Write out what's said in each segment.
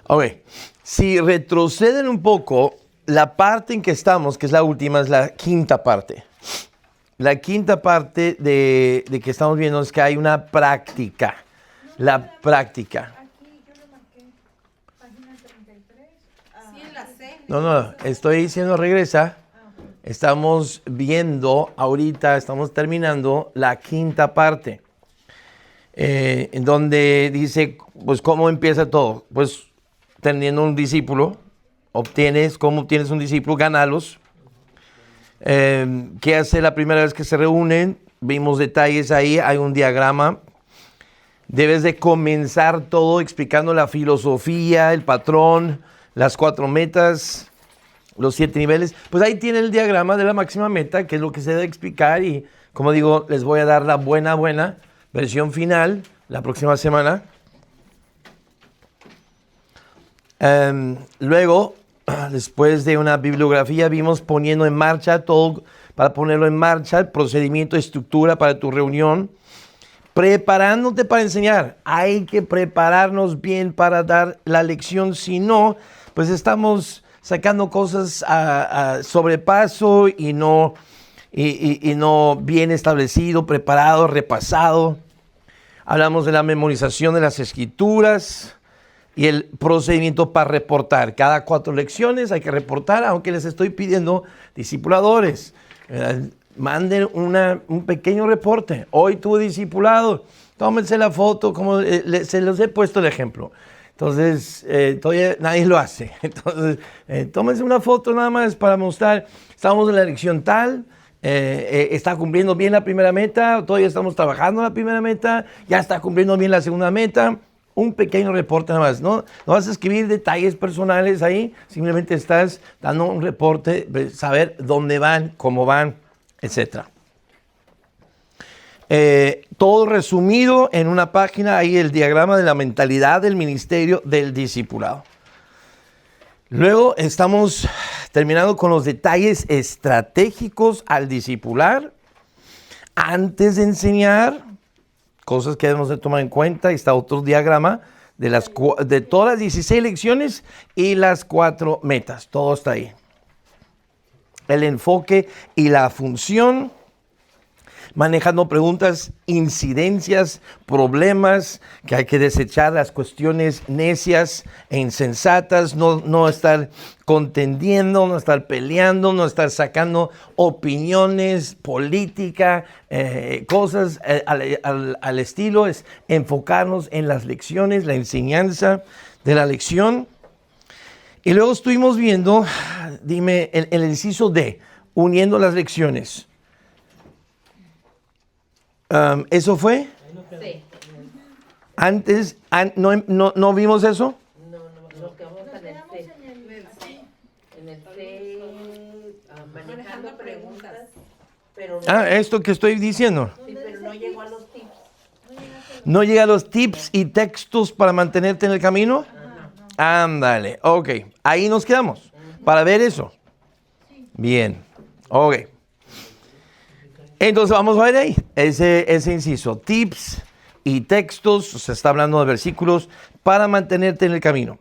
Ok, si retroceden un poco, la parte en que estamos, que es la última, es la quinta parte. La quinta parte de que estamos viendo es que hay una práctica. La práctica. Aquí yo lo marqué, página 33. Sí, en la C. No, estoy diciendo regresa. Estamos viendo ahorita, estamos terminando la quinta parte. En donde dice, pues, ¿cómo empieza todo? Pues, teniendo un discípulo, ¿cómo obtienes un discípulo? Gánalos. ¿Qué hace la primera vez que se reúnen? Vimos detalles ahí, hay un diagrama. Debes de comenzar todo explicando la filosofía, el patrón, las 4 metas, los 7 niveles. Pues ahí tiene el diagrama de la máxima meta, que es lo que se debe explicar. Y como digo, les voy a dar la buena versión final la próxima semana. Luego, después de una bibliografía, vimos poniendo en marcha todo, para ponerlo en marcha, el procedimiento, estructura para tu reunión, preparándote para enseñar. Hay que prepararnos bien para dar la lección, si no, pues estamos sacando cosas a sobrepaso y no bien establecido, preparado, repasado. Hablamos de la memorización de las escrituras y el procedimiento para reportar. Cada 4 lecciones hay que reportar, aunque les estoy pidiendo discipuladores. Manden un pequeño reporte. Hoy tuve discipulado. Tómense la foto, como se los he puesto el ejemplo. Entonces, todavía nadie lo hace. Entonces, tómense una foto nada más para mostrar. Estamos en la lección tal. Está cumpliendo bien la primera meta. Todavía estamos trabajando en la primera meta. Ya está cumpliendo bien la segunda meta. Un pequeño reporte nada más, ¿no? No vas a escribir detalles personales ahí, simplemente estás dando un reporte, saber dónde van, cómo van, etc. Todo resumido en una página, ahí el diagrama de la mentalidad del ministerio del discipulado. Luego estamos terminando con los detalles estratégicos al discipular. Antes de enseñar, cosas que debemos de tomar en cuenta. Está otro diagrama de todas las 16 lecciones y las 4 metas. Todo está ahí. El enfoque y la función. Manejando preguntas, incidencias, problemas, que hay que desechar las cuestiones necias e insensatas, no estar contendiendo, no estar peleando, no estar sacando opiniones, política, cosas al estilo, es enfocarnos en las lecciones, la enseñanza de la lección. Y luego estuvimos viendo, dime, el inciso D, uniendo las lecciones. ¿Eso fue? Sí. Antes, ¿no vimos eso? No, lo que vamos en el C. En el C, manejando preguntas. Pero no, Esto que estoy diciendo. sí, pero no llegó a los tips. ¿No llega a los tips y textos para mantenerte en el camino? Ándale, ok. Ahí nos quedamos para ver eso. Bien, ok. Entonces vamos a ver ahí ese inciso. Tips y textos, se está hablando de versículos para mantenerte en el camino.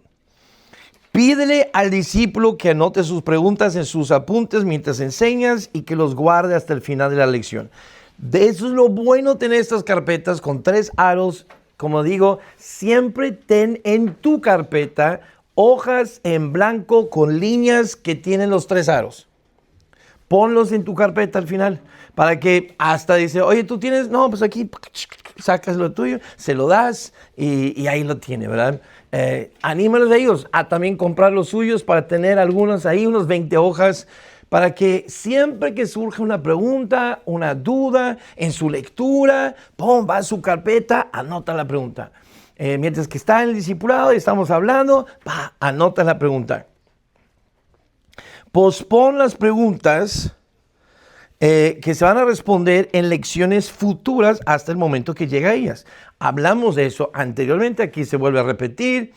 Pídele al discípulo que anote sus preguntas en sus apuntes mientras enseñas y que los guarde hasta el final de la lección. De eso es lo bueno tener estas carpetas con 3 aros. Como digo, siempre ten en tu carpeta hojas en blanco con líneas que tienen los 3 aros. Ponlos en tu carpeta al final, para que hasta dice, oye, tú tienes, no, pues aquí sacas lo tuyo, se lo das y ahí lo tiene, ¿verdad? Anímalos a ellos a también comprar los suyos para tener algunos ahí, unos 20 hojas, para que siempre que surja una pregunta, una duda en su lectura, va a su carpeta, anota la pregunta. Mientras que está en el discipulado y estamos hablando, anota la pregunta. Pospon las preguntas que se van a responder en lecciones futuras hasta el momento que llegue a ellas. Hablamos de eso anteriormente, aquí se vuelve a repetir.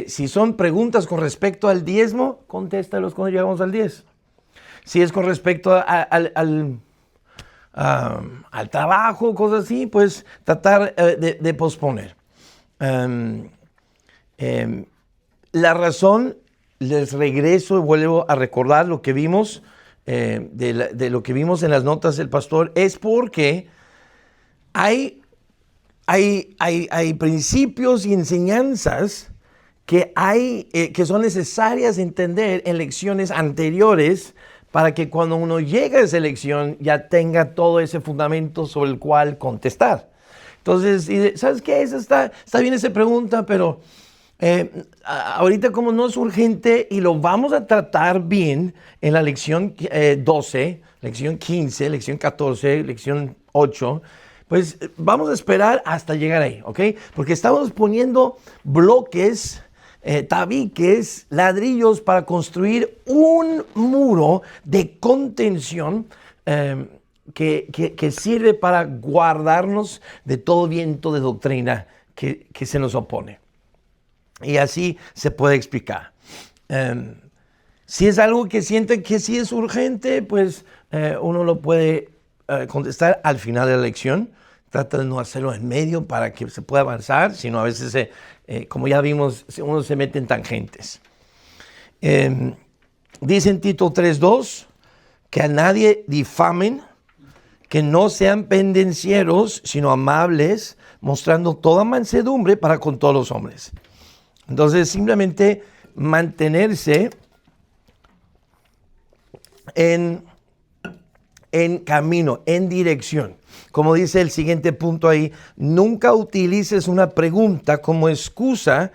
Si son preguntas con respecto al diezmo, contéstalos cuando llegamos al 10. Si es con respecto al trabajo, cosas así, pues tratar de posponer. la razón, les regreso y vuelvo a recordar lo que vimos, de lo que vimos en las notas del pastor, es porque hay principios y enseñanzas que son necesarias entender en lecciones anteriores para que cuando uno llegue a esa lección ya tenga todo ese fundamento sobre el cual contestar. Entonces, ¿sabes qué? Está bien esa pregunta, pero ahorita como no es urgente y lo vamos a tratar bien en la lección 12, lección 15, lección 14, lección 8, pues vamos a esperar hasta llegar ahí, ¿ok? Porque estamos poniendo bloques, tabiques, ladrillos para construir un muro de contención que sirve para guardarnos de todo viento de doctrina que se nos opone. Y así se puede explicar. Si es algo que sienten que sí es urgente, pues uno lo puede contestar al final de la lección. Trata de no hacerlo en medio para que se pueda avanzar, sino a veces, como ya vimos, uno se mete en tangentes. Dice en Tito 3:2 que a nadie difamen, que no sean pendencieros, sino amables, mostrando toda mansedumbre para con todos los hombres. Entonces, simplemente mantenerse en camino, en dirección. Como dice el siguiente punto ahí, nunca utilices una pregunta como excusa.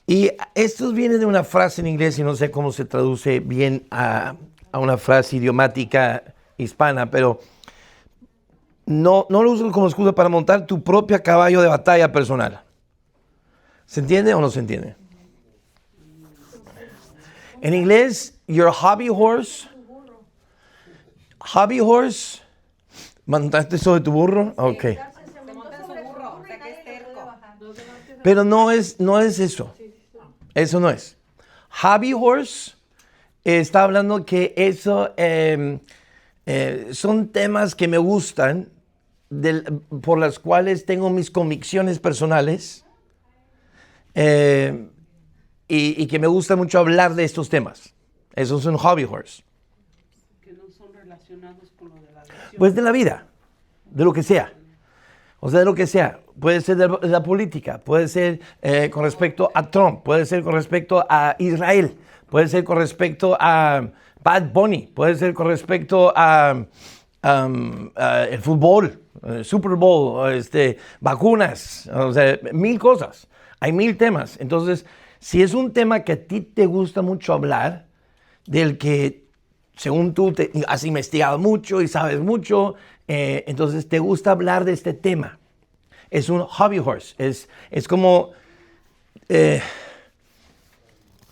Y esto viene de una frase en inglés y no sé cómo se traduce bien a una frase idiomática hispana, pero no lo uses como excusa para montar tu propio caballo de batalla personal. ¿Se entiende o no se entiende? En inglés, your hobby horse. Hobby horse. ¿Montaste sobre tu burro? Ok. Se monta en su burro, o sea que es terco. Pero no es eso. Eso no es. Hobby horse está hablando que eso son temas que me gustan, por las cuales tengo mis convicciones personales. Y que me gusta mucho hablar de estos temas. Eso es un hobby horse. Que no son relacionados con lo de la lección. Pues de la vida, de lo que sea. O sea, de lo que sea. Puede ser de la política, puede ser con respecto a Trump, puede ser con respecto a Israel, puede ser con respecto a Bad Bunny, puede ser con respecto a el fútbol, Super Bowl, vacunas, o sea, 1000 cosas. Hay 1000 temas. Entonces, si es un tema que a ti te gusta mucho hablar, del que según tú has investigado mucho y sabes mucho, entonces te gusta hablar de este tema. Es un hobby horse. Es como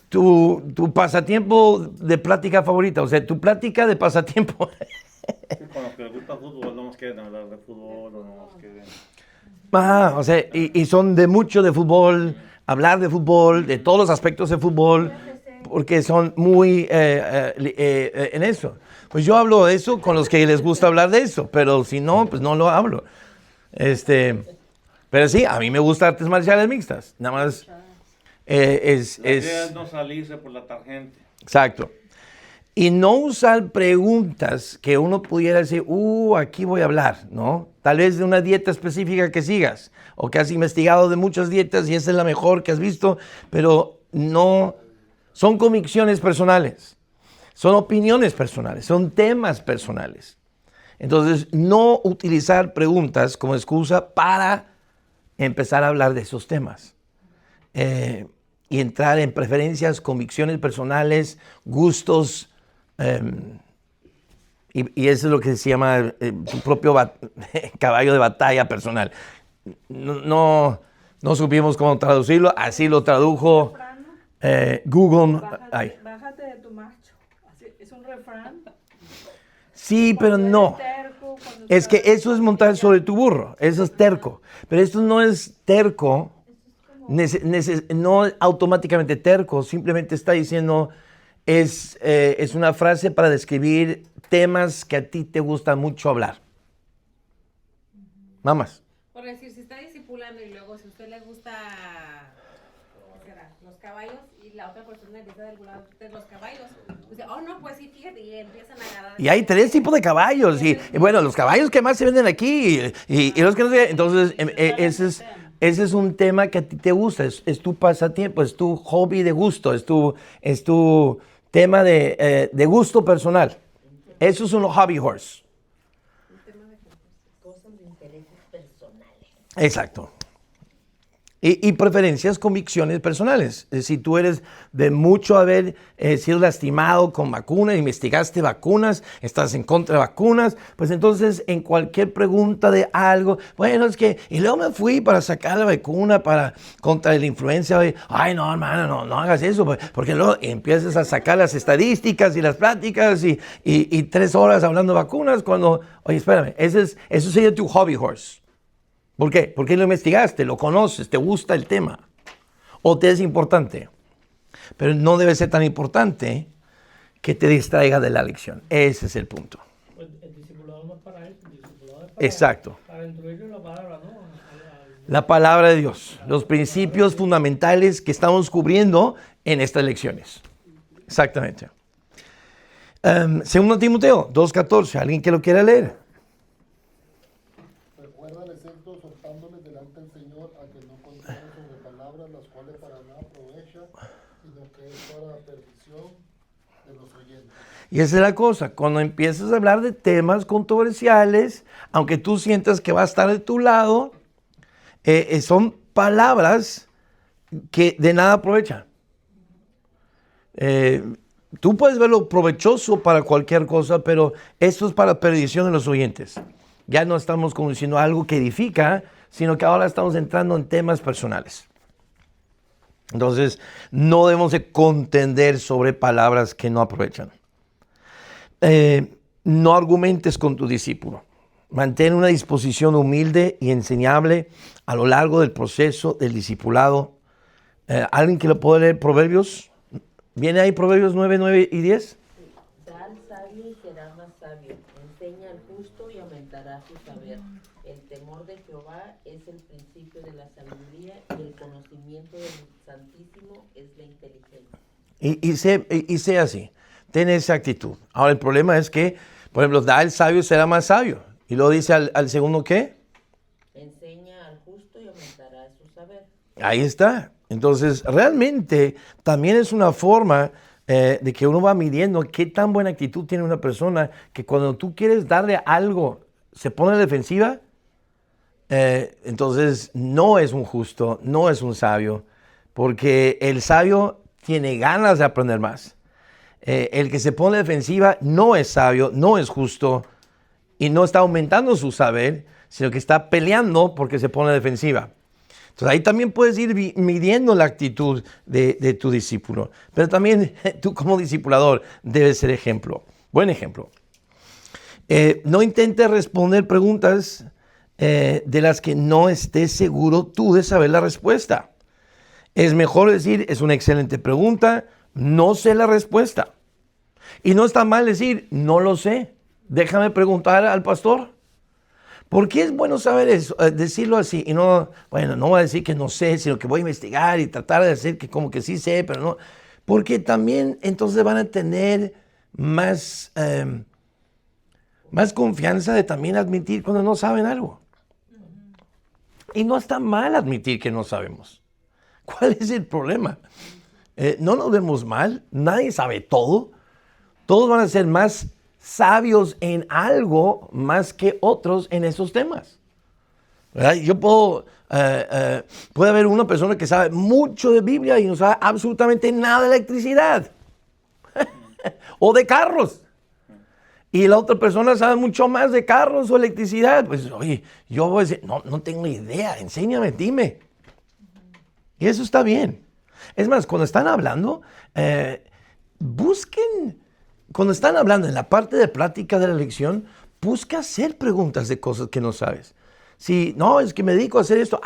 tu pasatiempo de plática favorita. O sea, tu plática de pasatiempo. Con los que les gusta fútbol, no nos quieren hablar de fútbol, no nos quieren... O sea, y son de mucho de fútbol, hablar de fútbol, de todos los aspectos de fútbol, porque son muy en eso. Pues yo hablo de eso con los que les gusta hablar de eso, pero si no, pues no lo hablo. Pero sí, a mí me gusta artes marciales mixtas, nada más La idea es no salirse por la tangente. Exacto. Y no usar preguntas que uno pudiera decir, aquí voy a hablar, ¿no? Tal vez de una dieta específica que sigas, o que has investigado de muchas dietas y esa es la mejor que has visto, pero no, son convicciones personales, son opiniones personales, son temas personales. Entonces, no utilizar preguntas como excusa para empezar a hablar de esos temas. Y entrar en preferencias, convicciones personales, gustos, y eso es lo que se llama tu propio caballo de batalla personal. No supimos cómo traducirlo, así lo tradujo Google. Bájate de tu macho. Así, es un refrán. Sí, pero no. Terco, Es que eso es montar sobre tu burro, eso es terco. Pero esto no es terco, no automáticamente terco, simplemente está diciendo, es una frase para describir temas que a ti te gusta mucho hablar. Nada más. Por decir, si está discipulando y luego si a usted le gusta, ¿qué será? los caballos y la otra persona empieza de alguna de los caballos. Dice, oh no, pues sí, fíjate, y empiezan a agarrar. Y hay 3 tipos de caballos. Y bueno, los caballos que más se venden aquí y los que no se. Entonces, ese es un tema que a ti te gusta, es tu pasatiempo, es tu hobby de gusto, es tu tema de gusto personal. Eso es un hobby horse. Cosas de intereses personales. Exacto. Y preferencias, convicciones personales. Si tú eres de mucho haber sido lastimado con vacunas, investigaste vacunas, estás en contra de vacunas, pues entonces en cualquier pregunta de algo, bueno, es que, y luego me fui para sacar la vacuna contra la influenza, ay no, hermano, no hagas eso, porque luego empiezas a sacar las estadísticas y las pláticas y 3 horas hablando de vacunas cuando, oye, espérame, eso sería tu hobby horse. ¿Por qué? Porque lo investigaste, lo conoces, te gusta el tema o te es importante. Pero no debe ser tan importante que te distraiga de la lección. Ese es el punto. Pues el discipulado no es para eso, el discipulado es Exacto. para introducirlo en la palabra, ¿no? La palabra de Dios, los principios fundamentales que estamos cubriendo en estas lecciones. Exactamente. Segundo Timoteo 2:14, ¿alguien que lo quiera leer? Recuérdales esto, soltándoles delante del Señor, a que no contienen sobre palabras las cuales para nada aprovechan, sino que es para perdición de los oyentes. Y esa es la cosa, cuando empiezas a hablar de temas controversiales, aunque tú sientas que va a estar de tu lado, son palabras que de nada aprovechan. Tú puedes verlo provechoso para cualquier cosa, pero esto es para perdición de los oyentes. Ya no estamos conociendo algo que edifica, sino que ahora estamos entrando en temas personales. Entonces, no debemos de contender sobre palabras que no aprovechan. No argumentes con tu discípulo. Mantén una disposición humilde y enseñable a lo largo del proceso del discipulado. ¿Alguien que lo puede leer Proverbios? ¿Viene ahí Proverbios 9, 9 y 10? Da al sabio y será más sabio. Enseña al justo y aumentará su saber. El temor de Jehová es el principio de la sabiduría y el conocimiento del Santísimo es la inteligencia. Y sé así. Ten esa actitud. Ahora, el problema es que, por ejemplo, da al sabio y será más sabio. Y luego dice al segundo, ¿qué? Enseña al justo y aumentará su saber. Ahí está. Entonces, realmente también es una forma de que uno va midiendo qué tan buena actitud tiene una persona, que cuando tú quieres darle algo, se pone a la defensiva, entonces no es un justo, no es un sabio, porque el sabio tiene ganas de aprender más. El que se pone a la defensiva no es sabio, no es justo, y no está aumentando su saber, sino que está peleando porque se pone a la defensiva. Entonces ahí también puedes ir midiendo la actitud de tu discípulo. Pero también tú como discipulador debes ser ejemplo. Buen ejemplo. No intentes responder preguntas de las que no estés seguro tú de saber la respuesta. Es mejor decir, es una excelente pregunta, no sé la respuesta. Y no está mal decir, no lo sé, déjame preguntar al pastor. ¿Por qué es bueno saber eso, decirlo así? Y no, bueno, no voy a decir que no sé, sino que voy a investigar y tratar de decir que como que sí sé, pero no. Porque también entonces van a tener más confianza de también admitir cuando no saben algo. Y no está mal admitir que no sabemos. ¿Cuál es el problema? No nos vemos mal, nadie sabe todo. Todos van a ser más sabios en algo más que otros en esos temas. ¿Verdad? Yo puede haber una persona que sabe mucho de Biblia y no sabe absolutamente nada de electricidad o de carros. Y la otra persona sabe mucho más de carros o electricidad. Pues, oye, yo voy a decir, no tengo idea, enséñame, dime. Y eso está bien. Es más, cuando están hablando, cuando están hablando en la parte de plática de la lección, busca hacer preguntas de cosas que no sabes. Si, no, es que me dedico a hacer esto.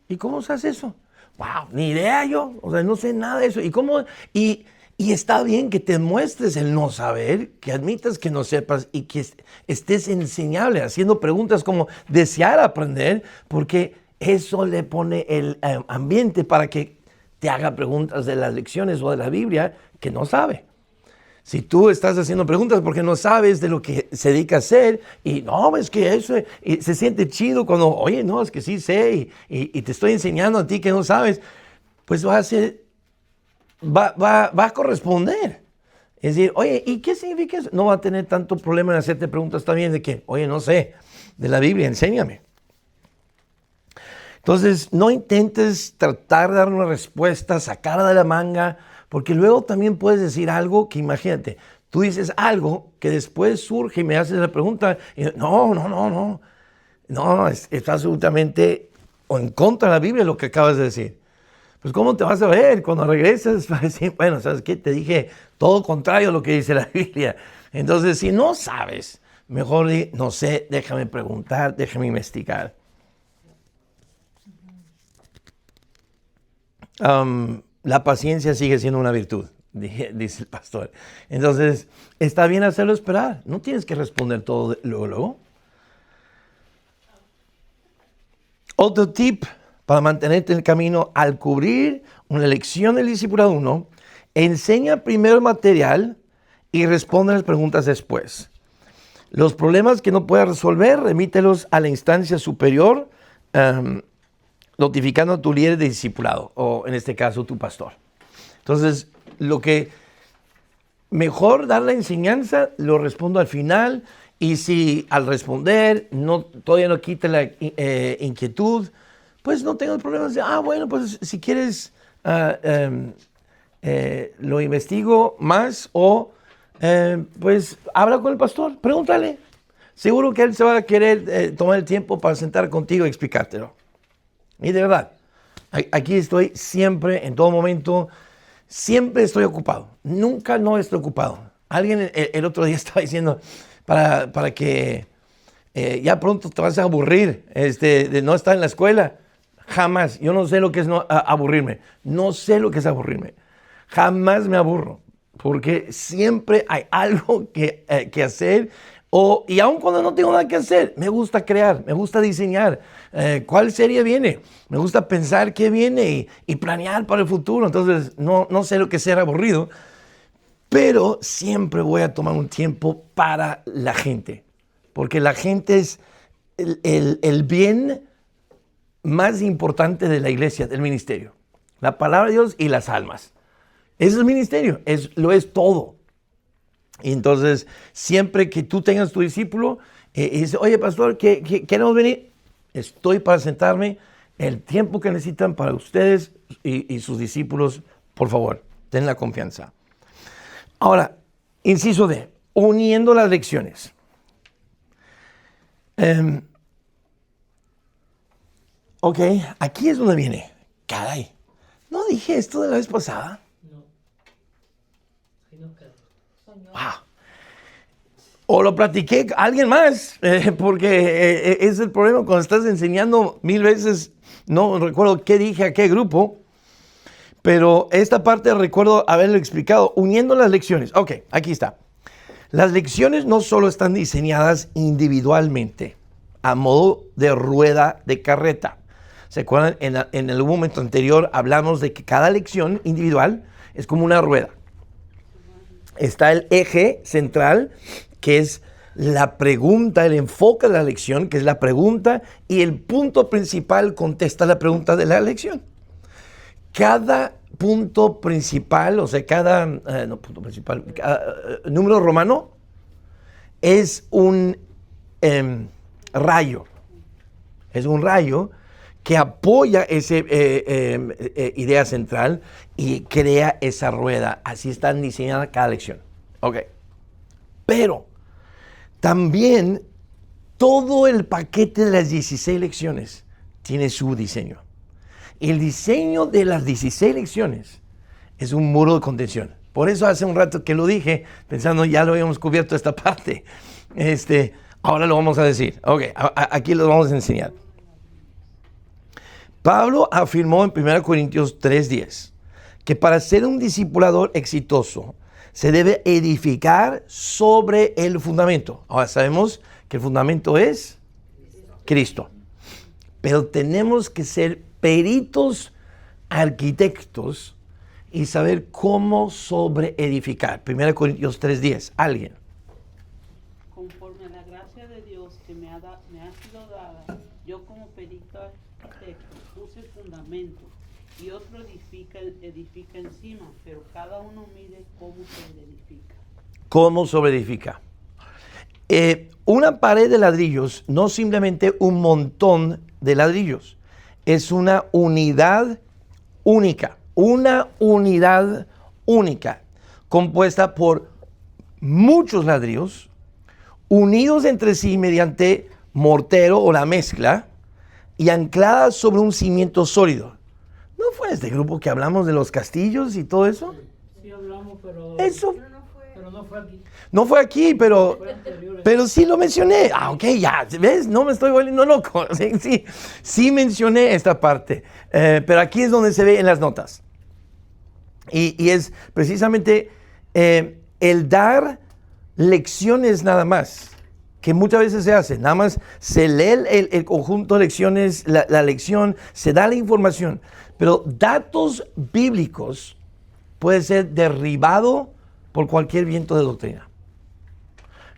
¿Y cómo se hace eso? Wow, ni idea yo. O sea, no sé nada de eso. ¿Y cómo? Y está bien que te muestres el no saber, que admitas que no sepas y que estés enseñable, haciendo preguntas como desear aprender, porque eso le pone el ambiente para que te haga preguntas de las lecciones o de la Biblia que no sabe. Si tú estás haciendo preguntas porque no sabes de lo que se dedica a hacer, y no, es que eso, y se siente chido cuando, oye, no, es que sí sé, y te estoy enseñando a ti que no sabes, pues va a corresponder. Es decir, oye, ¿y qué significa eso? No va a tener tanto problema en hacerte preguntas también de que, oye, no sé, de la Biblia, enséñame. Entonces, no intentes tratar de dar una respuesta, sacarla de la manga, porque luego también puedes decir algo que, imagínate, tú dices algo que después surge y me haces la pregunta, y no, está absolutamente en contra de la Biblia lo que acabas de decir. Pues ¿cómo te vas a ver cuando regresas? Para decir, bueno, ¿sabes qué? Te dije todo contrario a lo que dice la Biblia. Entonces, si no sabes, mejor di, no sé, déjame preguntar, déjame investigar. La paciencia sigue siendo una virtud, dice el pastor. Entonces, está bien hacerlo esperar. No tienes que responder todo luego. Otro tip para mantenerte en el camino: al cubrir una lección del discipulado 1, enseña primero el material y responde las preguntas después. Los problemas que no puedas resolver, remítelos a la instancia superior, notificando a tu líder de discipulado, o en este caso tu pastor. Entonces, lo que mejor dar la enseñanza, lo respondo al final, y si al responder todavía no quita la inquietud, pues no tengo problemas de, bueno, pues si quieres lo investigo más, o pues habla con el pastor, pregúntale. Seguro que él se va a querer tomar el tiempo para sentar contigo y explicártelo. Y de verdad, aquí estoy siempre, en todo momento, siempre estoy ocupado. Nunca no estoy ocupado. Alguien el otro día estaba diciendo, para que ya pronto te vas a aburrir de no estar en la escuela. Jamás. Yo no sé lo que es aburrirme. No sé lo que es aburrirme. Jamás me aburro. Porque siempre hay algo que hacer. Y aun cuando no tengo nada que hacer, me gusta crear, me gusta diseñar. ¿Cuál serie viene? Me gusta pensar qué viene y planear para el futuro. Entonces, no sé lo que es ser aburrido, pero siempre voy a tomar un tiempo para la gente. Porque la gente es el bien más importante de la iglesia, del ministerio. La palabra de Dios y las almas. Ese es el ministerio, lo es todo. Y entonces, siempre que tú tengas tu discípulo y dices, oye, pastor, ¿queremos venir? Estoy para sentarme el tiempo que necesitan para ustedes y sus discípulos. Por favor, ten la confianza. Ahora, inciso D, uniendo las lecciones. Ok, aquí es donde viene. Caray, ¿no dije esto de la vez pasada? No. Ahí nos quedamos. Wow. O lo platiqué a alguien más, porque es el problema cuando estás enseñando 1000 veces. No recuerdo qué dije a qué grupo, pero esta parte recuerdo haberlo explicado, uniendo las lecciones. Ok, aquí está. Las lecciones no solo están diseñadas individualmente, a modo de rueda de carreta. ¿Se acuerdan? En el momento anterior hablamos de que cada lección individual es como una rueda. Está el eje central, que es la pregunta, el enfoque de la lección, que es la pregunta, y el punto principal contesta la pregunta de la lección. Cada punto principal, o sea, cada número romano es un rayo. Es un rayo que apoya esa idea central y crea esa rueda. Así están diseñadas cada lección. Ok. Pero también todo el paquete de las 16 lecciones tiene su diseño. El diseño de las 16 lecciones es un muro de contención. Por eso hace un rato que lo dije, pensando ya lo habíamos cubierto esta parte. Ahora lo vamos a decir. Ok, aquí lo vamos a enseñar. Pablo afirmó en 1 Corintios 3:10 que para ser un discipulador exitoso se debe edificar sobre el fundamento. Ahora sabemos que el fundamento es Cristo. Pero tenemos que ser peritos arquitectos y saber cómo sobreedificar. 1 Corintios 3:10. ¿Alguien? Conforme a la gracia de Dios que me ha sido dada, yo como perito arquitecto puse el fundamento y otro edifica encima, pero cada uno mide cómo sobreedifica. ¿Cómo sobreedifica? Una pared de ladrillos no simplemente un montón de ladrillos, es una unidad única, compuesta por muchos ladrillos unidos entre sí mediante mortero o la mezcla y ancladas sobre un cimiento sólido. ¿No fue en este grupo que hablamos de los castillos y todo eso? Sí hablamos, pero... Eso Pero no fue aquí. no fue aquí, pero Fue anterior. Pero sí lo mencioné. Ah, ok, ya, ¿ves? No me estoy volviendo loco. Sí mencioné esta parte. Pero aquí es donde se ve en las notas. Y es precisamente el dar lecciones nada más, que muchas veces se hace. Nada más se lee el conjunto de lecciones, la lección, se da la información. Pero datos bíblicos puede ser derribado por cualquier viento de doctrina.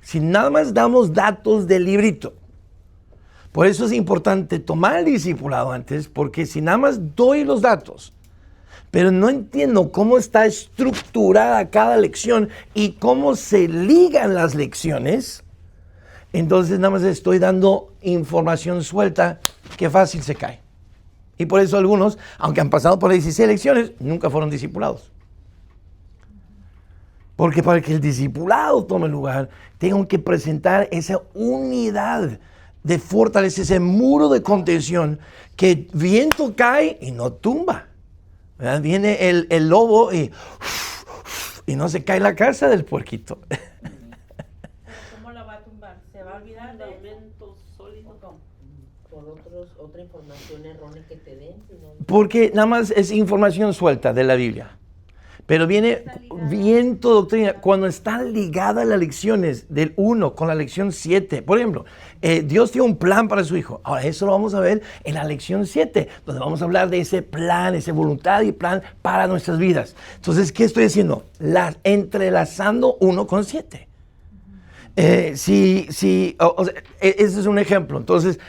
Si nada más damos datos del librito. Por eso es importante tomar el discipulado antes, porque si nada más doy los datos, pero no entiendo cómo está estructurada cada lección y cómo se ligan las lecciones, entonces nada más estoy dando información suelta que fácil se cae. Y por eso algunos, aunque han pasado por las 16 lecciones, nunca fueron discipulados. Porque para que el discipulado tome lugar, tengo que presentar esa unidad de fortaleza, ese muro de contención que viento cae y no tumba. ¿Verdad? Viene el lobo y no se cae la casa del puerquito. ¿Cómo la va a tumbar? ¿Se va a olvidar de él? Fundamento sólido. Por otra información errónea que te den. Porque nada más es información suelta de la Biblia. Pero viene viento doctrina cuando están ligadas las lecciones del 1 con la lección 7. Por ejemplo, Dios tiene un plan para su hijo. Ahora, eso lo vamos a ver en la lección 7, donde vamos a hablar de ese plan, esa voluntad y plan para nuestras vidas. Entonces, ¿qué estoy haciendo? Entrelazando 1 con 7. Ese es un ejemplo. Entonces,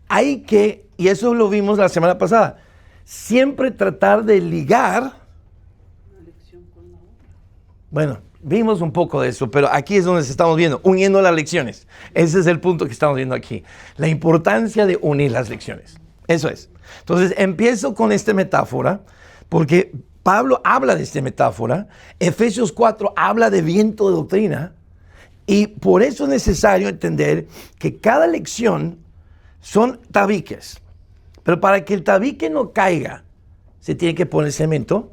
hay que, y eso lo vimos la semana pasada, siempre tratar de ligar. Bueno, vimos un poco de eso, pero aquí es donde estamos viendo, uniendo las lecciones. Ese es el punto que estamos viendo aquí. La importancia de unir las lecciones. Eso es. Entonces, empiezo con esta metáfora, porque Pablo habla de esta metáfora. Efesios 4 habla de viento de doctrina. Y por eso es necesario entender que cada lección son tabiques. Pero para que el tabique no caiga, se tiene que poner cemento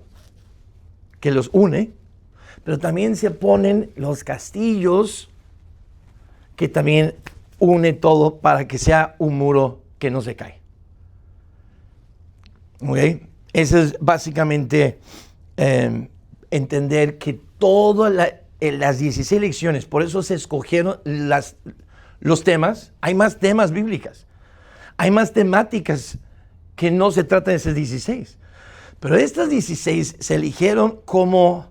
que los une. Pero también se ponen los castillos que también une todo para que sea un muro que no se cae. ¿Okay? Eso es básicamente entender que todas las 16 lecciones, por eso se escogieron los temas. Hay más temas bíblicas. Hay más temáticas que no se tratan de esas 16. Pero estas 16 se eligieron como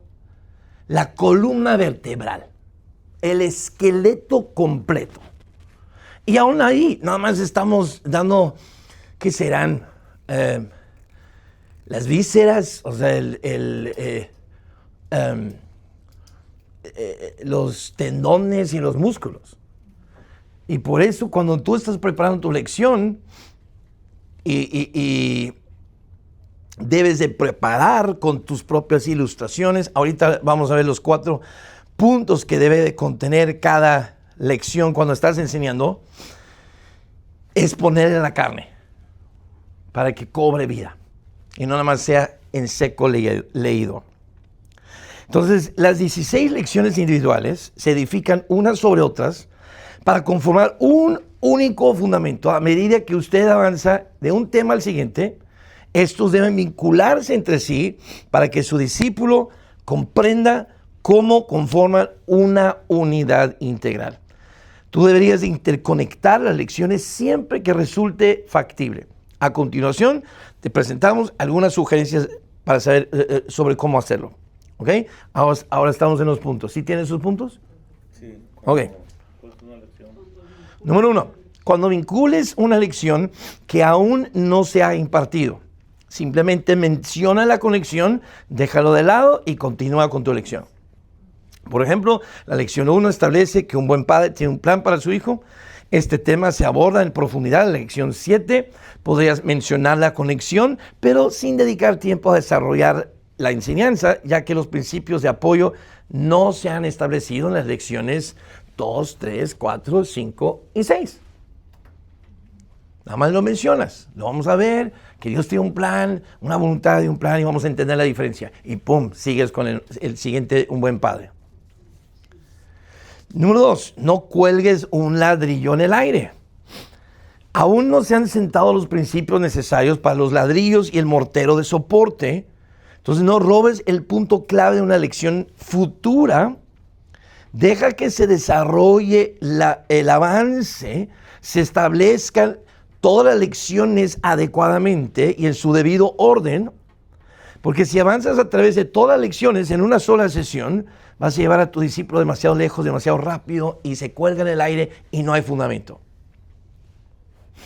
la columna vertebral, el esqueleto completo. Y aún ahí, nada más estamos dando, ¿qué serán? Las vísceras, o sea, los tendones y los músculos. Y por eso, cuando tú estás preparando tu lección y debes de preparar con tus propias ilustraciones. Ahorita vamos a ver los 4 puntos que debe de contener cada lección cuando estás enseñando. Es ponerle la carne para que cobre vida y no nada más sea en seco leído. Entonces, las 16 lecciones individuales se edifican unas sobre otras para conformar un único fundamento. A medida que usted avanza de un tema al siguiente, estos deben vincularse entre sí para que su discípulo comprenda cómo conforman una unidad integral. Tú deberías de interconectar las lecciones siempre que resulte factible. A continuación, te presentamos algunas sugerencias para saber sobre cómo hacerlo. ¿Ok? Ahora estamos en los puntos. ¿Sí tienen sus puntos? Sí. Ok. Pues una lección. Número 1. Cuando vincules una lección que aún no se ha impartido, simplemente menciona la conexión, déjalo de lado y continúa con tu lección. Por ejemplo, la lección 1 establece que un buen padre tiene un plan para su hijo. Este tema se aborda en profundidad en la lección 7. Podrías mencionar la conexión, pero sin dedicar tiempo a desarrollar la enseñanza, ya que los principios de apoyo no se han establecido en las lecciones 2, 3, 4, 5 y 6. Nada más lo mencionas, lo vamos a ver, que Dios tiene un plan, una voluntad de un plan y vamos a entender la diferencia. Y pum, sigues con el siguiente, un buen padre. Número 2, no cuelgues un ladrillo en el aire. Aún no se han sentado los principios necesarios para los ladrillos y el mortero de soporte. Entonces no robes el punto clave de una lección futura. Deja que se desarrolle el avance, se establezcan todas las lecciones adecuadamente y en su debido orden. Porque si avanzas a través de todas las lecciones en una sola sesión, vas a llevar a tu discípulo demasiado lejos, demasiado rápido y se cuelga en el aire y no hay fundamento.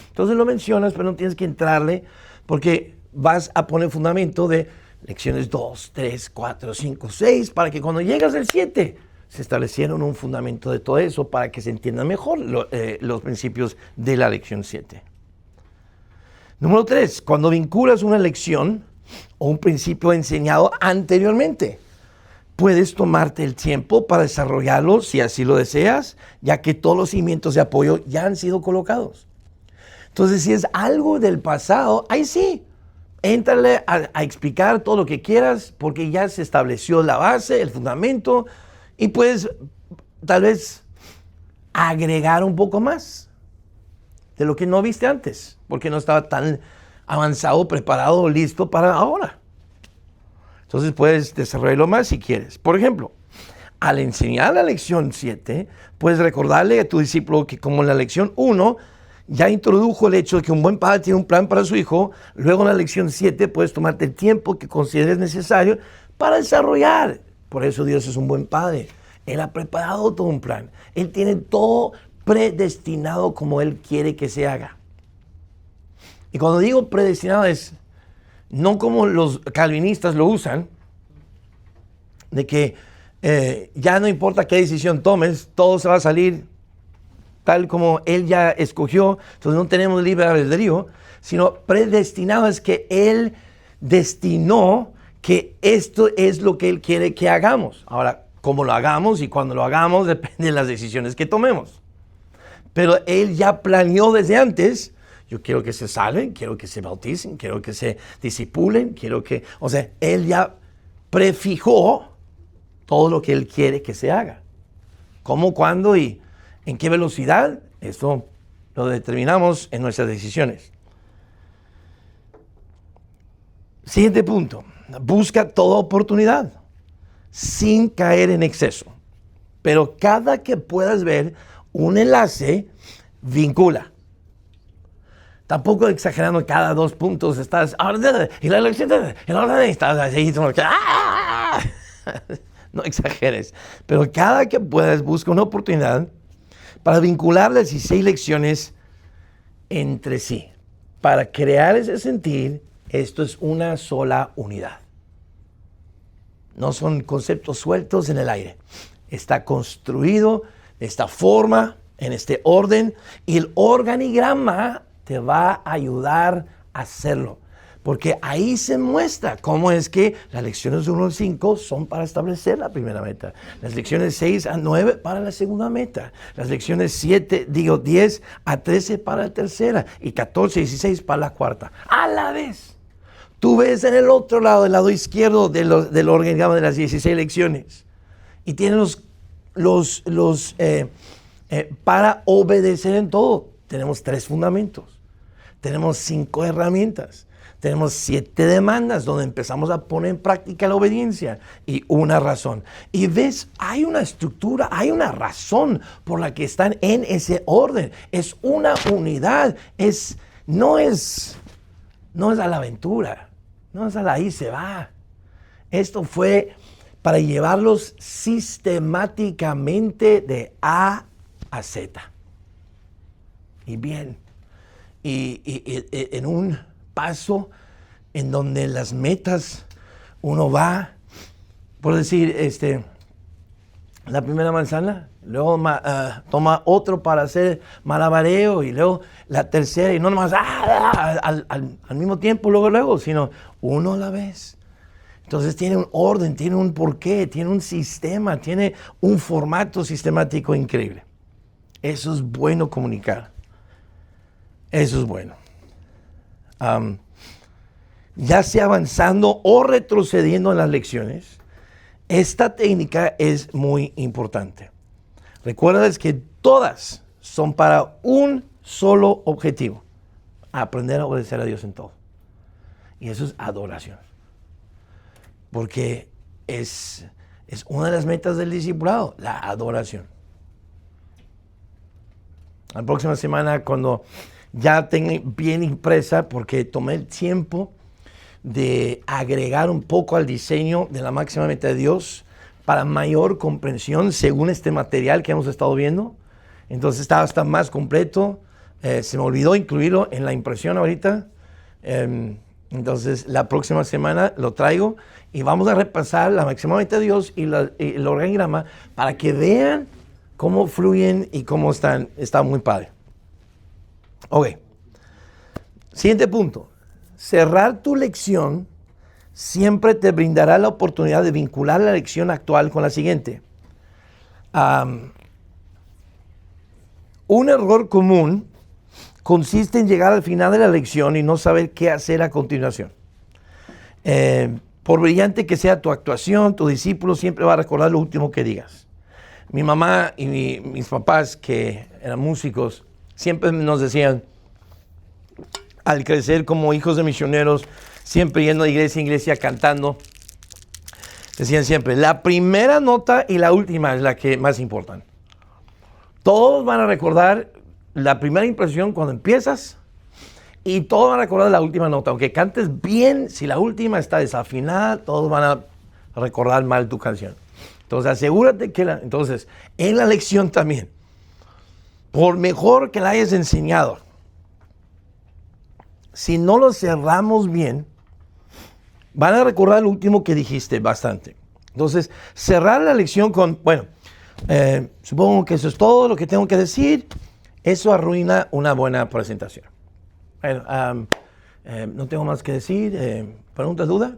Entonces lo mencionas, pero no tienes que entrarle porque vas a poner fundamento de lecciones 2, 3, 4, 5, 6, para que cuando llegas al 7 se establecieron un fundamento de todo eso para que se entiendan mejor los principios de la lección 7. Número 3, cuando vinculas una lección o un principio enseñado anteriormente, puedes tomarte el tiempo para desarrollarlo si así lo deseas, ya que todos los cimientos de apoyo ya han sido colocados. Entonces, si es algo del pasado, ahí sí, éntrale a explicar todo lo que quieras, porque ya se estableció la base, el fundamento, y puedes tal vez agregar un poco más de lo que no viste antes, porque no estaba tan avanzado, preparado, listo para ahora. Entonces puedes desarrollarlo más si quieres. Por ejemplo, al enseñar la lección 7, puedes recordarle a tu discípulo que como en la lección 1 ya introdujo el hecho de que un buen padre tiene un plan para su hijo, luego en la lección 7 puedes tomarte el tiempo que consideres necesario para desarrollar. Por eso Dios es un buen padre. Él ha preparado todo un plan. Él tiene todo predestinado como Él quiere que se haga. Y cuando digo predestinado es no como los calvinistas lo usan, de que ya no importa qué decisión tomes, todo se va a salir tal como Él ya escogió, entonces no tenemos libre albedrío, sino predestinado es que Él destinó que esto es lo que Él quiere que hagamos. Ahora, cómo lo hagamos y cuándo lo hagamos depende de las decisiones que tomemos. Pero Él ya planeó desde antes, yo quiero que se salven, quiero que se bauticen, quiero que se discipulen, o sea, Él ya prefijó todo lo que Él quiere que se haga. ¿Cómo, cuándo y en qué velocidad? Esto lo determinamos en nuestras decisiones. Siguiente punto. Busca toda oportunidad sin caer en exceso. Pero cada que puedas ver un enlace, vincula. Tampoco exagerando cada 2 puntos. Estás, y la elección, estás así, no exageres. Pero cada que puedas, busca una oportunidad para vincular las 16 lecciones entre sí. Para crear ese sentir, esto es una sola unidad. No son conceptos sueltos en el aire. Está construido de esta forma, en este orden, y el organigrama te va a ayudar a hacerlo. Porque ahí se muestra cómo es que las lecciones 1 al 5 son para establecer la primera meta. Las lecciones 6 a 9 para la segunda meta. Las lecciones 10 a 13 para la tercera. Y 14 y 16 para la cuarta. A la vez. Tú ves en el otro lado, del lado izquierdo del organigrama de las 16 lecciones. Y tienes para obedecer en todo. Tenemos 3 fundamentos. Tenemos 5 herramientas. Tenemos 7 demandas donde empezamos a poner en práctica la obediencia y una razón. Y ves, hay una estructura, hay una razón por la que están en ese orden. Es una unidad, no es no es a la aventura, no es a la ahí se va. Esto fue para llevarlos sistemáticamente de A a Z. Y bien, y en un paso en donde las metas uno va, por decir, la primera manzana, luego toma otro para hacer malabareo y luego la tercera y no nomás al mismo tiempo, luego, sino uno a la vez. Entonces tiene un orden, tiene un porqué, tiene un sistema, tiene un formato sistemático increíble. Eso es bueno comunicar. Eso es bueno. Ya sea avanzando o retrocediendo en las lecciones, esta técnica es muy importante. Recuerda que todas son para un solo objetivo: aprender a obedecer a Dios en todo. Y eso es adoración. Porque es una de las metas del discipulado, la adoración. La próxima semana, cuando ya tenga bien impresa, porque tomé el tiempo de agregar un poco al diseño de la máxima meta de Dios para mayor comprensión según este material que hemos estado viendo. Entonces está más completo. Se me olvidó incluirlo en la impresión ahorita. Entonces la próxima semana lo traigo y vamos a repasar la máxima meta de Dios y el organigrama para que vean cómo fluyen y cómo están. Está muy padre. Ok. Siguiente punto. Cerrar tu lección siempre te brindará la oportunidad de vincular la lección actual con la siguiente. Un error común consiste en llegar al final de la lección y no saber qué hacer a continuación. Por brillante que sea tu actuación, tu discípulo siempre va a recordar lo último que digas. Mi mamá y mis papás, que eran músicos, siempre nos decían, al crecer como hijos de misioneros, siempre yendo de iglesia en iglesia cantando, decían siempre, la primera nota y la última es la que más importan. Todos van a recordar la primera impresión cuando empiezas y todos van a recordar la última nota. Aunque cantes bien, si la última está desafinada, todos van a recordar mal tu canción. Entonces asegúrate que entonces en la lección también, por mejor que la hayas enseñado, si no lo cerramos bien, van a recordar lo último que dijiste bastante. Entonces, cerrar la lección con, bueno, supongo que eso es todo lo que tengo que decir. Eso arruina una buena presentación. Bueno, no tengo más que decir. ¿Preguntas, duda?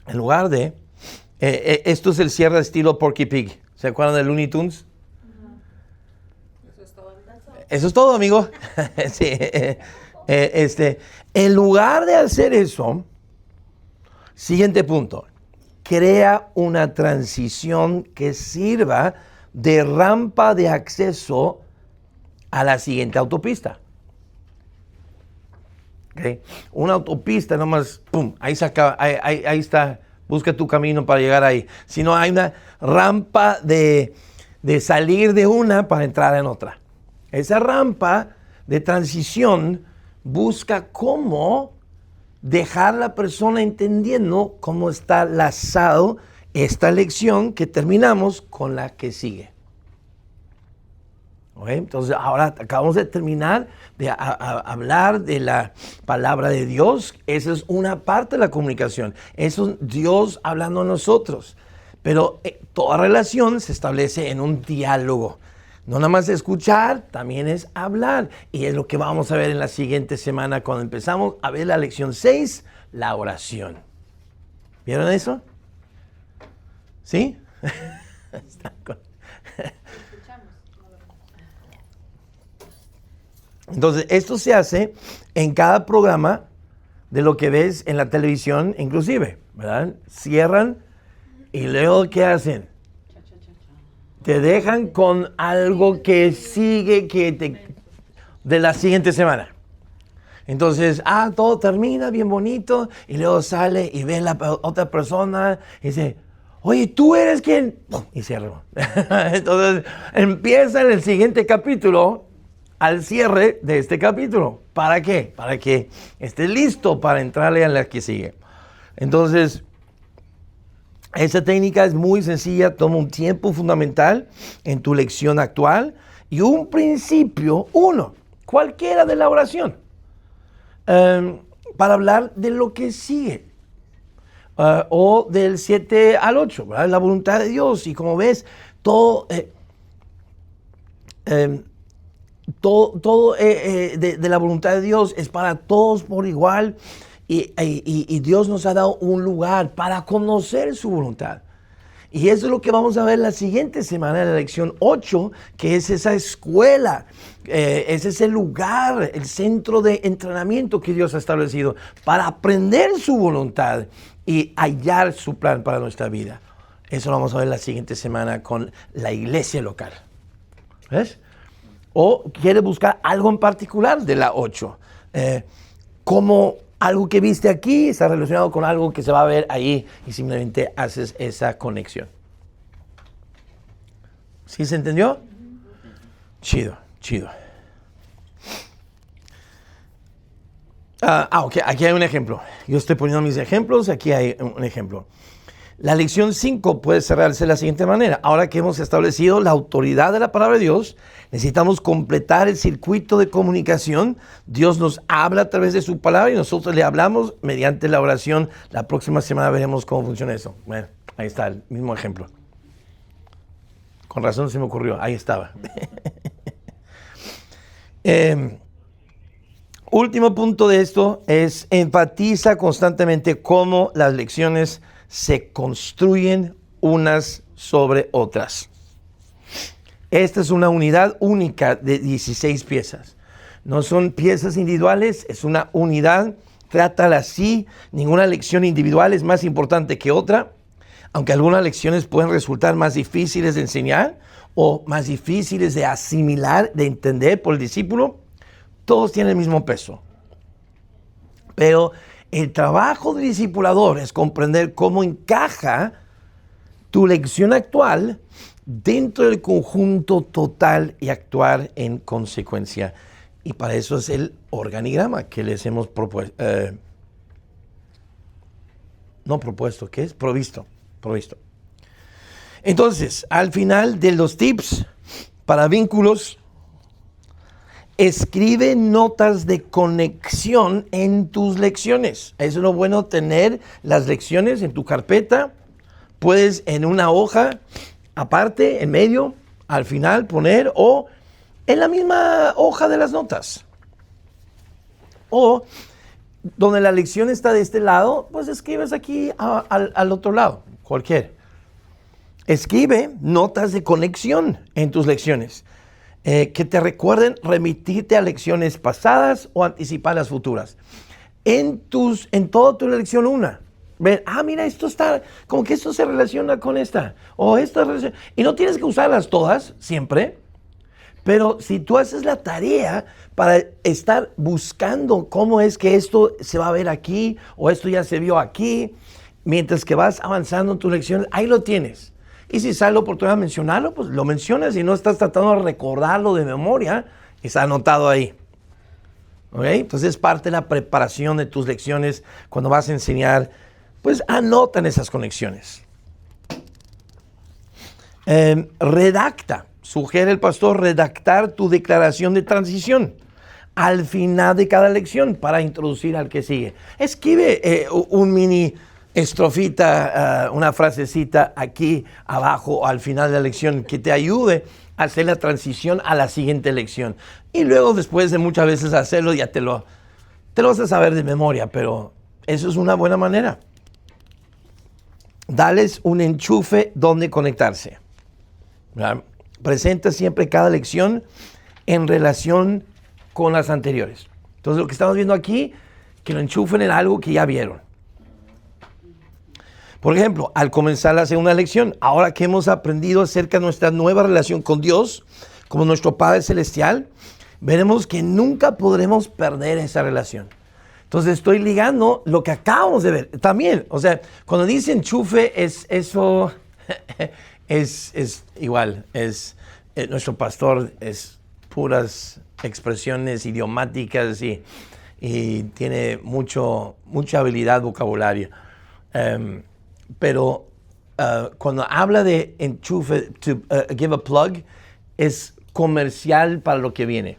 En lugar de, esto es el cierre estilo Porky Pig. ¿Se acuerdan de Looney Tunes? Eso es todo. Eso es todo, amigo. Sí. En lugar de hacer eso, siguiente punto, crea una transición que sirva de rampa de acceso a la siguiente autopista. ¿Okay? Una autopista nomás, pum, ahí se acaba, ahí está, busca tu camino para llegar ahí. Sino hay una rampa de salir de una para entrar en otra. Esa rampa de transición busca cómo dejar a la persona entendiendo cómo está lazado esta lección que terminamos con la que sigue. ¿Okay? Entonces, ahora acabamos de terminar de hablar de la palabra de Dios. Esa es una parte de la comunicación. Eso es Dios hablando a nosotros. Pero toda relación se establece en un diálogo. No nada más escuchar, también es hablar. Y es lo que vamos a ver en la siguiente semana cuando empezamos a ver la lección 6, la oración. ¿Vieron eso? ¿Sí? Entonces, esto se hace en cada programa de lo que ves en la televisión, inclusive, ¿verdad? Cierran y luego, ¿qué hacen? Te dejan con algo que sigue de la siguiente semana. Entonces, todo termina bien bonito y luego sale y ve la otra persona y dice, oye, ¿tú eres quién? Y cierra. Entonces, empieza en el siguiente capítulo al cierre de este capítulo. ¿Para qué? Para que estés listo para entrarle a la que sigue. Entonces, esa técnica es muy sencilla, toma un tiempo fundamental en tu lección actual y un principio, cualquiera de la oración, para hablar de lo que sigue. O del 7 al 8, ¿verdad? La voluntad de Dios. Y como ves, todo de la voluntad de Dios es para todos por igual. Y Dios nos ha dado un lugar para conocer su voluntad. Y eso es lo que vamos a ver la siguiente semana en la lección 8, que es esa escuela, es ese lugar, el centro de entrenamiento que Dios ha establecido para aprender su voluntad y hallar su plan para nuestra vida. Eso lo vamos a ver la siguiente semana con la iglesia local. ¿Ves? O quieres buscar algo en particular de la 8. Como algo que viste aquí está relacionado con algo que se va a ver ahí y simplemente haces esa conexión. ¿Sí se entendió? Chido. Ok, aquí hay un ejemplo. Yo estoy poniendo mis ejemplos, aquí hay un ejemplo. La lección 5 puede cerrarse de la siguiente manera. Ahora que hemos establecido la autoridad de la palabra de Dios, necesitamos completar el circuito de comunicación. Dios nos habla a través de su palabra y nosotros le hablamos mediante la oración. La próxima semana veremos cómo funciona eso. Bueno, ahí está el mismo ejemplo. Con razón se me ocurrió, ahí estaba. Último punto de esto es enfatiza constantemente cómo las lecciones se construyen unas sobre otras. Esta es una unidad única de 16 piezas. No son piezas individuales, es una unidad. Trátala así. Ninguna lección individual es más importante que otra. Aunque algunas lecciones pueden resultar más difíciles de enseñar o más difíciles de asimilar, de entender por el discípulo, todos tienen el mismo peso. Pero el trabajo del discipulador es comprender cómo encaja tu lección actual dentro del conjunto total y actuar en consecuencia. Y para eso es el organigrama que les hemos propuesto. ¿Qué es? Provisto. Entonces, al final de los tips para vínculos, escribe notas de conexión en tus lecciones. Es lo bueno tener las lecciones en tu carpeta. Puedes en una hoja aparte, en medio, al final poner, o en la misma hoja de las notas. O donde la lección está de este lado, pues escribes aquí al otro lado, cualquier. Escribe notas de conexión en tus lecciones. Que te recuerden remitirte a lecciones pasadas o anticipar las futuras. En toda tu lección 1. Ven, mira, esto está, como que esto se relaciona con esta. O esta relaciona. Y no tienes que usarlas todas, siempre. Pero si tú haces la tarea para estar buscando cómo es que esto se va a ver aquí, o esto ya se vio aquí, mientras que vas avanzando en tu lección, ahí lo tienes. Y si sale la oportunidad de mencionarlo, pues lo mencionas y no estás tratando de recordarlo de memoria, está anotado ahí. ¿Ok? Entonces es parte de la preparación de tus lecciones cuando vas a enseñar, pues anotan esas conexiones. Sugiere el pastor redactar tu declaración de transición al final de cada lección para introducir al que sigue. Escribe un mini estrofita, una frasecita aquí abajo al final de la lección que te ayude a hacer la transición a la siguiente lección. Y luego, después de muchas veces hacerlo, ya te lo vas a saber de memoria, pero eso es una buena manera. Dales un enchufe donde conectarse. ¿Verdad? Presenta siempre cada lección en relación con las anteriores. Entonces, lo que estamos viendo aquí, que lo enchufen en algo que ya vieron. Por ejemplo, al comenzar la segunda lección, ahora que hemos aprendido acerca de nuestra nueva relación con Dios, como nuestro Padre Celestial, veremos que nunca podremos perder esa relación. Entonces estoy ligando lo que acabamos de ver. También, o sea, cuando dice enchufe, eso es igual. Nuestro pastor es puras expresiones idiomáticas y tiene mucha habilidad vocabularia. Pero cuando habla de enchufe, to give a plug, es comercial para lo que viene.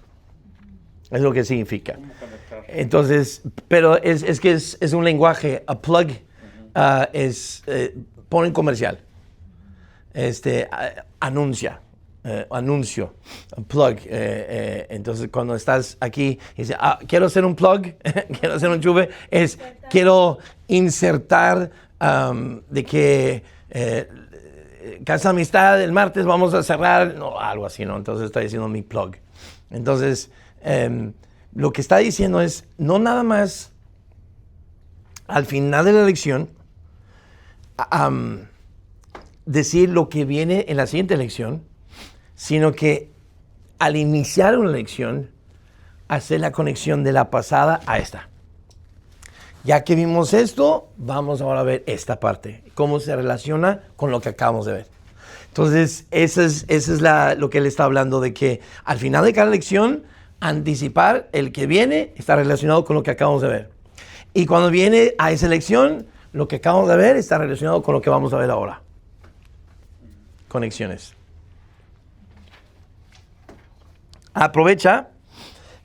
Es lo que significa. Entonces, pero es que es un lenguaje, a plug ponen comercial. Anuncio, plug. Entonces, cuando estás aquí y dices, quiero hacer un plug, quiero hacer un enchufe, quiero insertar de que Casa Amistad el martes vamos a cerrar, no, algo así, ¿no? Entonces está diciendo mi plug. Entonces, lo que está diciendo es, no nada más al final de la lección, decir lo que viene en la siguiente lección, sino que al iniciar una lección, hacer la conexión de la pasada a esta. Ya que vimos esto, vamos ahora a ver esta parte, cómo se relaciona con lo que acabamos de ver. Entonces, eso es lo que él está hablando, de que al final de cada lección, anticipar el que viene está relacionado con lo que acabamos de ver. Y cuando viene a esa lección, lo que acabamos de ver está relacionado con lo que vamos a ver ahora. Conexiones. Aprovecha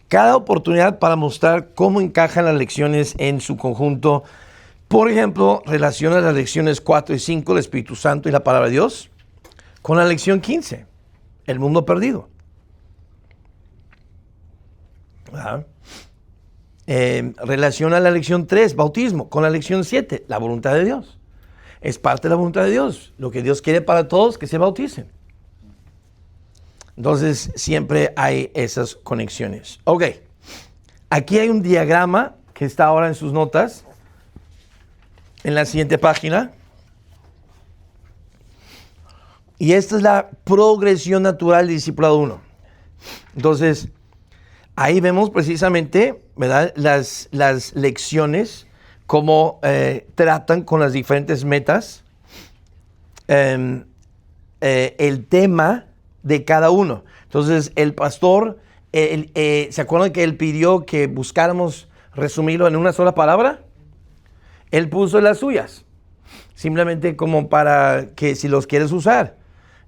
cada oportunidad para mostrar cómo encajan las lecciones en su conjunto. Por ejemplo, relaciona las lecciones 4 y 5, el Espíritu Santo y la Palabra de Dios, con la lección 15, el mundo perdido. Relaciona la lección 3, bautismo, con la lección 7, la voluntad de Dios. Es parte de la voluntad de Dios. Lo que Dios quiere para todos, que se bauticen. Entonces, siempre hay esas conexiones. Ok. Aquí hay un diagrama que está ahora en sus notas. En la siguiente página. Y esta es la progresión natural del discipulado 1. Entonces, ahí vemos precisamente, ¿verdad?, las lecciones, cómo tratan con las diferentes metas, el tema de cada uno. Entonces, el pastor, ¿se acuerdan que él pidió que buscáramos resumirlo en una sola palabra? Él puso las suyas, simplemente como para que si los quieres usar.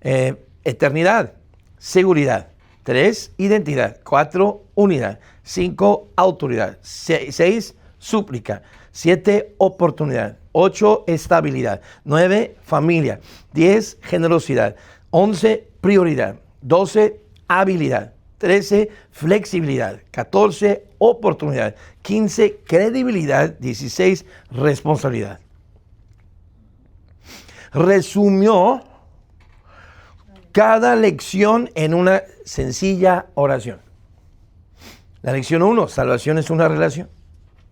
Eternidad, seguridad. 3, identidad. 4, unidad. 5, autoridad. 6, súplica. 7, oportunidad. 8, estabilidad. 9, familia. 10, generosidad. 11, prioridad. 12, habilidad. 13, flexibilidad. 14, oportunidad. 15, credibilidad. 16, responsabilidad. Resumió cada lección en una sencilla oración. La lección 1, salvación es una relación.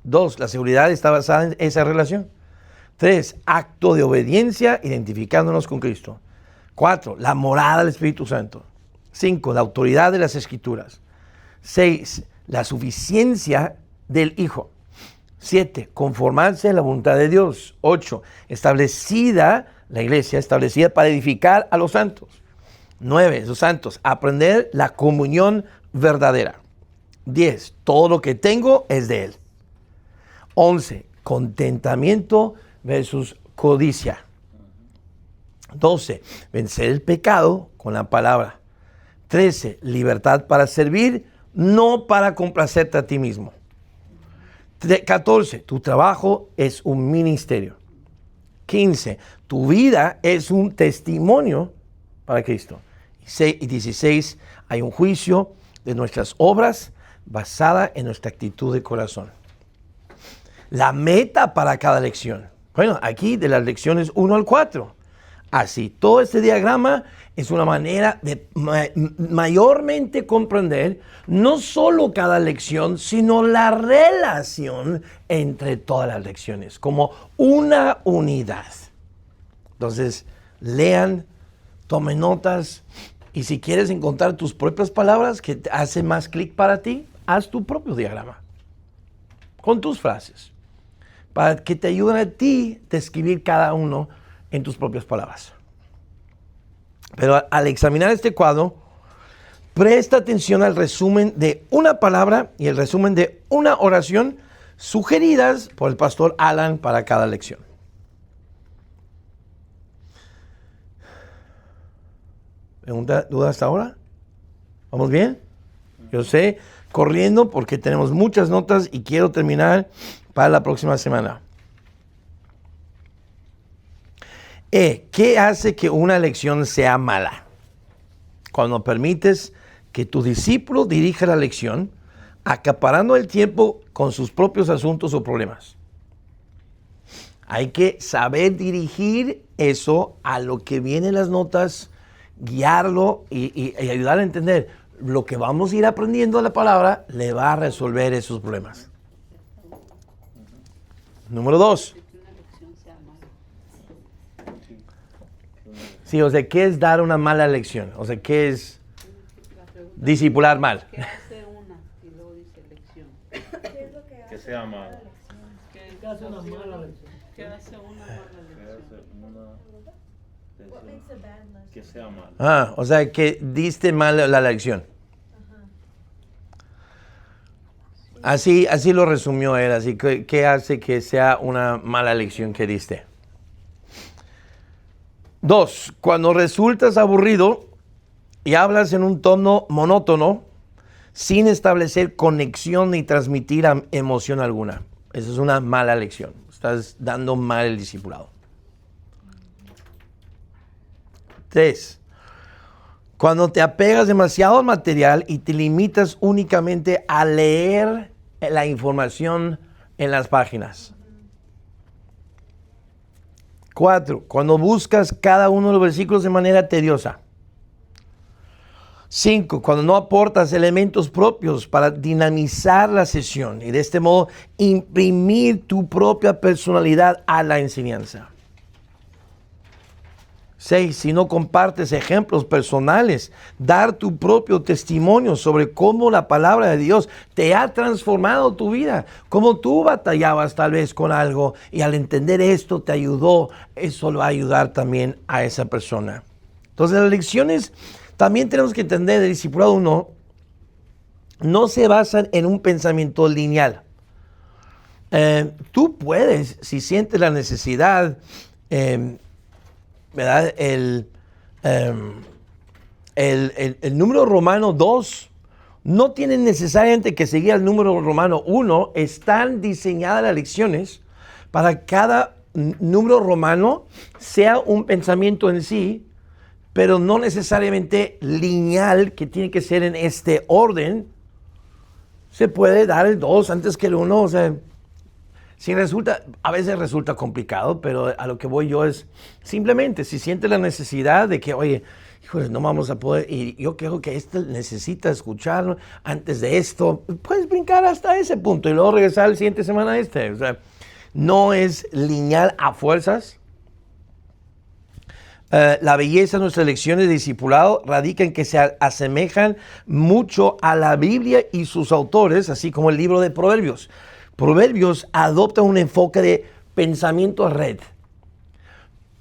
2, la seguridad está basada en esa relación. 3, acto de obediencia identificándonos con Cristo. 4, la morada del Espíritu Santo. 5, la autoridad de las Escrituras. 6, la suficiencia del Hijo. 7, conformarse a la voluntad de Dios. 8, establecida la iglesia, establecida para edificar a los santos. 9, los santos, aprender la comunión verdadera. 10, todo lo que tengo es de Él. 11, contentamiento versus codicia. 12, vencer el pecado con la palabra. 13, libertad para servir, no para complacerte a ti mismo. 14, tu trabajo es un ministerio. 15, tu vida es un testimonio para Cristo. Y 16, hay un juicio de nuestras obras basada en nuestra actitud de corazón. La meta para cada lección. Bueno, aquí de las lecciones 1 al 4. Así, todo este diagrama es una manera de mayormente comprender no solo cada lección, sino la relación entre todas las lecciones, como una unidad. Entonces, lean, tomen notas, y si quieres encontrar tus propias palabras que te hacen más clic para ti, haz tu propio diagrama con tus frases, para que te ayuden a ti a describir cada uno en tus propias palabras. Pero al examinar este cuadro, Presta atención al resumen de una palabra y el resumen de una oración sugeridas por el pastor Alan para cada lección. ¿Pregunta, duda hasta ahora? ¿Vamos bien? Yo sé, corriendo porque tenemos muchas notas y quiero terminar para la próxima semana. ¿Qué hace que una lección sea mala? Cuando permites que tu discípulo dirija la lección, acaparando el tiempo con sus propios asuntos o problemas. Hay que saber dirigir eso a lo que vienen las notas, guiarlo y ayudar a entender lo que vamos a ir aprendiendo de la palabra le va a resolver esos problemas. Número 2. Que una lección sea mala. Sí, o sea, ¿qué es dar una mala lección? O sea, ¿qué es La pregunta discipular mal? ¿qué hace una? Y luego dice lección. ¿Qué es lo que Que hace sea una malo. mala lección? ¿Qué hace una mala lección? ¿Qué hace una mala lección? What makes a bad lesson? Que sea malo. O sea, que diste mal la lección. Así lo resumió él. Así que, ¿qué hace que sea una mala lección que diste? 2. Cuando resultas aburrido y hablas en un tono monótono, sin establecer conexión ni transmitir emoción alguna. Esa es una mala lección. Estás dando mal el discipulado. 3. Cuando te apegas demasiado al material y te limitas únicamente a leer la información en las páginas. 4. Cuando buscas cada uno de los versículos de manera tediosa. 5. Cuando no aportas elementos propios para dinamizar la sesión y de este modo imprimir tu propia personalidad a la enseñanza. 6. Si no compartes ejemplos personales, dar tu propio testimonio sobre cómo la palabra de Dios te ha transformado tu vida, cómo tú batallabas tal vez con algo y al entender esto te ayudó, eso lo va a ayudar también a esa persona. Entonces las lecciones también tenemos que entender el discipulado 1 no se basan en un pensamiento lineal. Tú puedes, si sientes la necesidad, ¿verdad? El número romano 2 no tiene necesariamente que seguir el número romano 1. Están diseñadas las lecciones para que cada número romano sea un pensamiento en sí, pero no necesariamente lineal, que tiene que ser en este orden. Se puede dar el 2 antes que el 1, o sea, si resulta, a veces resulta complicado, pero a lo que voy yo es simplemente si siente la necesidad de que, oye, híjole, no vamos a poder, y yo creo que este necesita escucharlo antes de esto, puedes brincar hasta ese punto y luego regresar la siguiente semana a este. O sea, no es lineal a fuerzas. La belleza de nuestras lecciones de discipulado radica en que se asemejan mucho a la Biblia y sus autores, así como el libro de Proverbios. Proverbios adopta un enfoque de pensamiento a red.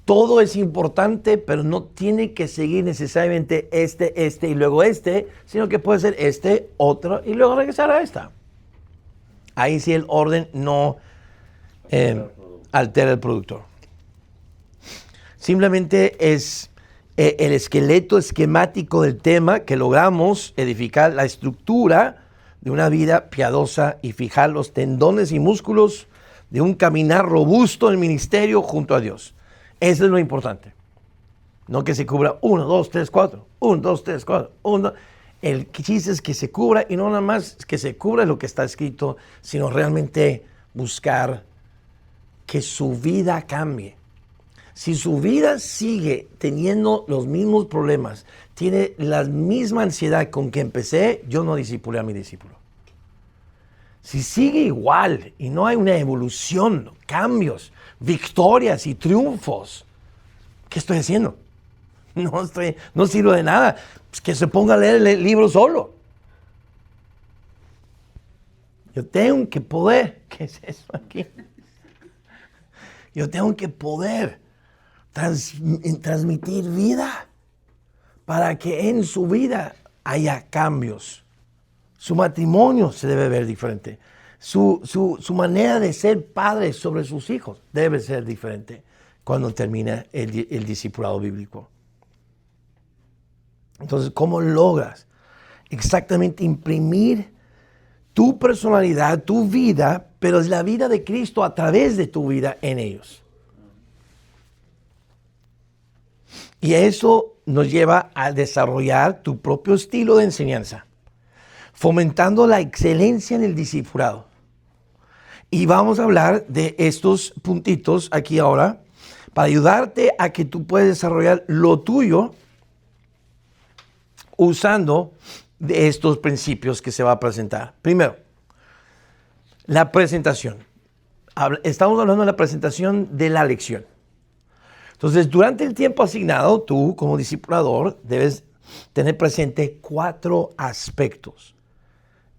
Todo es importante, pero no tiene que seguir necesariamente este y luego este, sino que puede ser este, otro y luego regresar a esta. Ahí sí el orden no altera el producto. Simplemente es el esqueleto esquemático del tema que logramos edificar la estructura de una vida piadosa y fijar los tendones y músculos de un caminar robusto en el ministerio junto a Dios. Eso es lo importante. No que se cubra 1, 2, 3, 4, 1, 2, 3, 4, 1. El chiste es que se cubra y no nada más que se cubra lo que está escrito, sino realmente buscar que su vida cambie. Si su vida sigue teniendo los mismos problemas, tiene la misma ansiedad con que empecé, yo no discipulé a mi discípulo. Si sigue igual y no hay una evolución, cambios, victorias y triunfos, ¿qué estoy haciendo? No sirve de nada. Pues que se ponga a leer el libro solo. Yo tengo que poder, ¿qué es eso aquí? Yo tengo que poder transmitir vida para que en su vida haya cambios. Su matrimonio se debe ver diferente. Su manera de ser padre sobre sus hijos debe ser diferente cuando termina el discipulado bíblico. Entonces, ¿cómo logras exactamente imprimir tu personalidad, tu vida, pero es la vida de Cristo a través de tu vida en ellos? Y eso nos lleva a desarrollar tu propio estilo de enseñanza, fomentando la excelencia en el discipulado. Y vamos a hablar de estos puntitos aquí ahora para ayudarte a que tú puedas desarrollar lo tuyo usando de estos principios que se va a presentar. Primero, la presentación. Estamos hablando de la presentación de la lección. Entonces, durante el tiempo asignado, tú como discipulador debes tener presente 4 aspectos.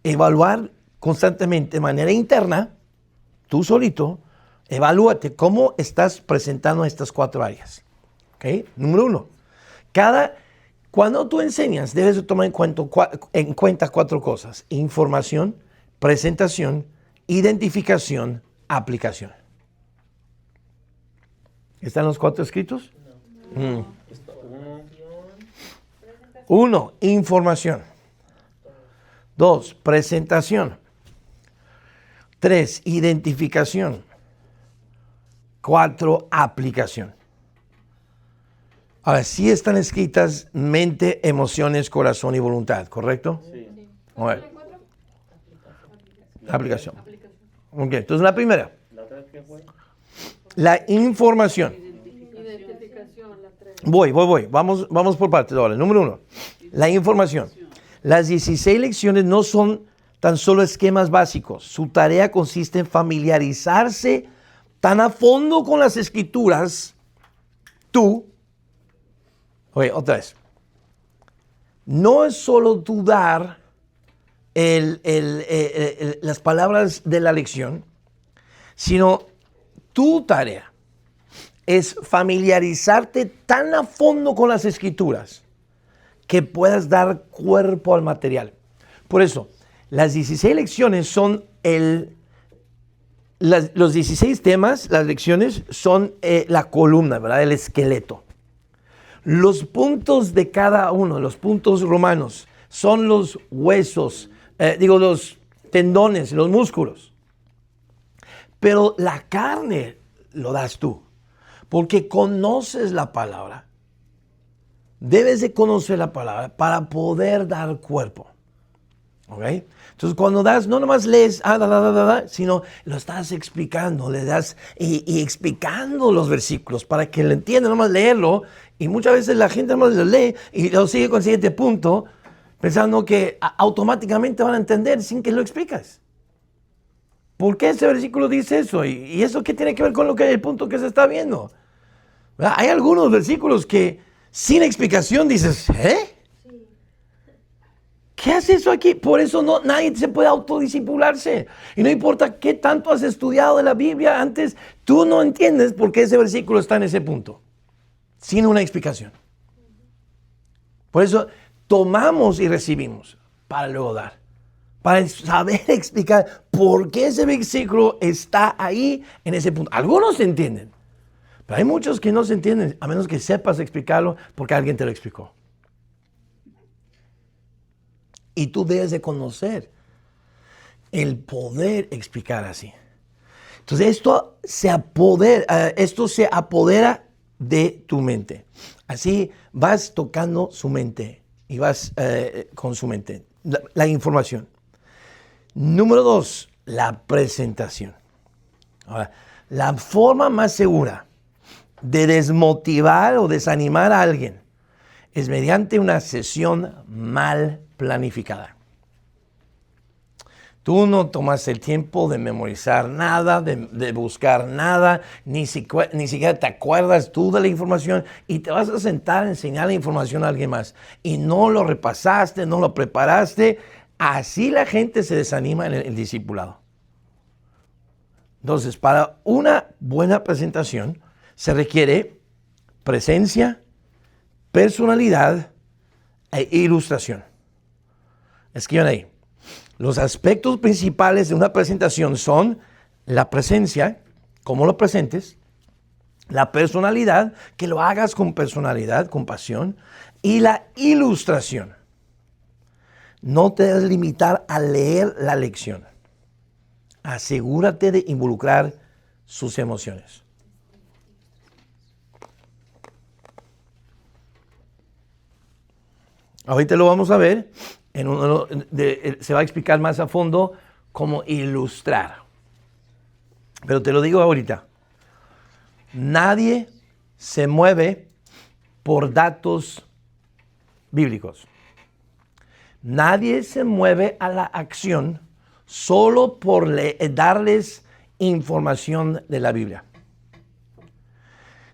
Evaluar constantemente de manera interna, tú solito, evalúate cómo estás presentando estas 4 áreas. ¿Okay? Número 1, cuando tú enseñas, debes de tomar en cuenta 4 cosas: información, presentación, identificación, aplicación. ¿Están los 4 escritos? No. 1, información. 2, presentación. 3, identificación. 4, aplicación. Ahora, sí están escritas mente, emociones, corazón y voluntad, ¿correcto? Sí. A ver. Aplicación. Ok, entonces la primera. ¿La otra qué fue? La información. Identificación, la 3. Voy. Vamos por partes ahora. Número 1, la información. Las 16 lecciones no son tan solo esquemas básicos. Su tarea consiste en familiarizarse tan a fondo con las escrituras, otra vez. No es solo dudar las palabras de la lección, sino tu tarea es familiarizarte tan a fondo con las escrituras que puedas dar cuerpo al material. Por eso, las 16 lecciones son los 16 temas, las lecciones son la columna, ¿verdad? El esqueleto. Los puntos de cada uno, los puntos romanos, son los huesos, los tendones, los músculos. Pero la carne lo das tú, porque conoces la palabra. Debes de conocer la palabra para poder dar cuerpo. ¿Ok? Entonces, cuando das, no nomás lees, sino lo estás explicando, le das y explicando los versículos para que lo entienda, nomás leerlo. Y muchas veces la gente nomás lo lee y lo sigue con el siguiente punto, pensando que automáticamente van a entender sin que lo explicas. ¿Por qué ese versículo dice eso? ¿Y eso qué tiene que ver con el punto que se está viendo? ¿Verdad? Hay algunos versículos que sin explicación dices, ¿eh? ¿Qué hace eso aquí? Por eso nadie se puede autodiscipularse. Y no importa qué tanto has estudiado de la Biblia antes, tú no entiendes por qué ese versículo está en ese punto, sin una explicación. Por eso tomamos y recibimos para luego dar, para saber explicar por qué ese versículo está ahí en ese punto. Algunos se entienden, pero hay muchos que no se entienden, a menos que sepas explicarlo porque alguien te lo explicó. Y tú debes de conocer el poder explicar así. Entonces esto se apodera de tu mente. Así vas tocando su mente y vas con su mente. La información. Número 2, la presentación. Ahora, la forma más segura de desmotivar o desanimar a alguien es mediante una sesión mal planificada. Tú no tomas el tiempo de memorizar nada, de buscar nada, ni siquiera te acuerdas tú de la información y te vas a sentar a enseñar la información a alguien más. Y no lo repasaste, no lo preparaste. Así la gente se desanima en el discipulado. Entonces, para una buena presentación se requiere presencia, personalidad e ilustración. Escriban ahí. Los aspectos principales de una presentación son la presencia, cómo lo presentes, la personalidad, que lo hagas con personalidad, con pasión, y la ilustración. No te debes limitar a leer la lección. Asegúrate de involucrar sus emociones. Ahorita lo vamos a ver. Se va a explicar más a fondo cómo ilustrar. Pero te lo digo ahorita. Nadie se mueve por datos bíblicos. Nadie se mueve a la acción solo por darles información de la Biblia.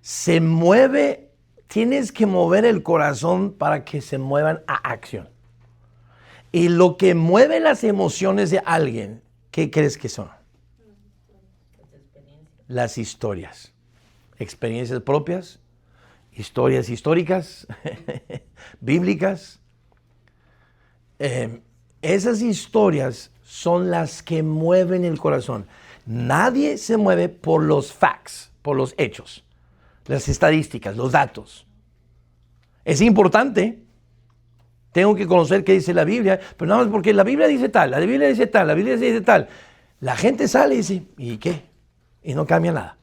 Se mueve, tienes que mover el corazón para que se muevan a acción. Y lo que mueve las emociones de alguien, ¿qué crees que son? Las historias. Experiencias propias, historias históricas, bíblicas. Esas historias son las que mueven el corazón. Nadie se mueve por los facts, por los hechos, las estadísticas, los datos. Es importante. Tengo que conocer qué dice la Biblia, pero nada más porque la Biblia dice tal, la Biblia dice tal, la Biblia dice tal. La gente sale y dice, ¿y qué? Y no cambia nada.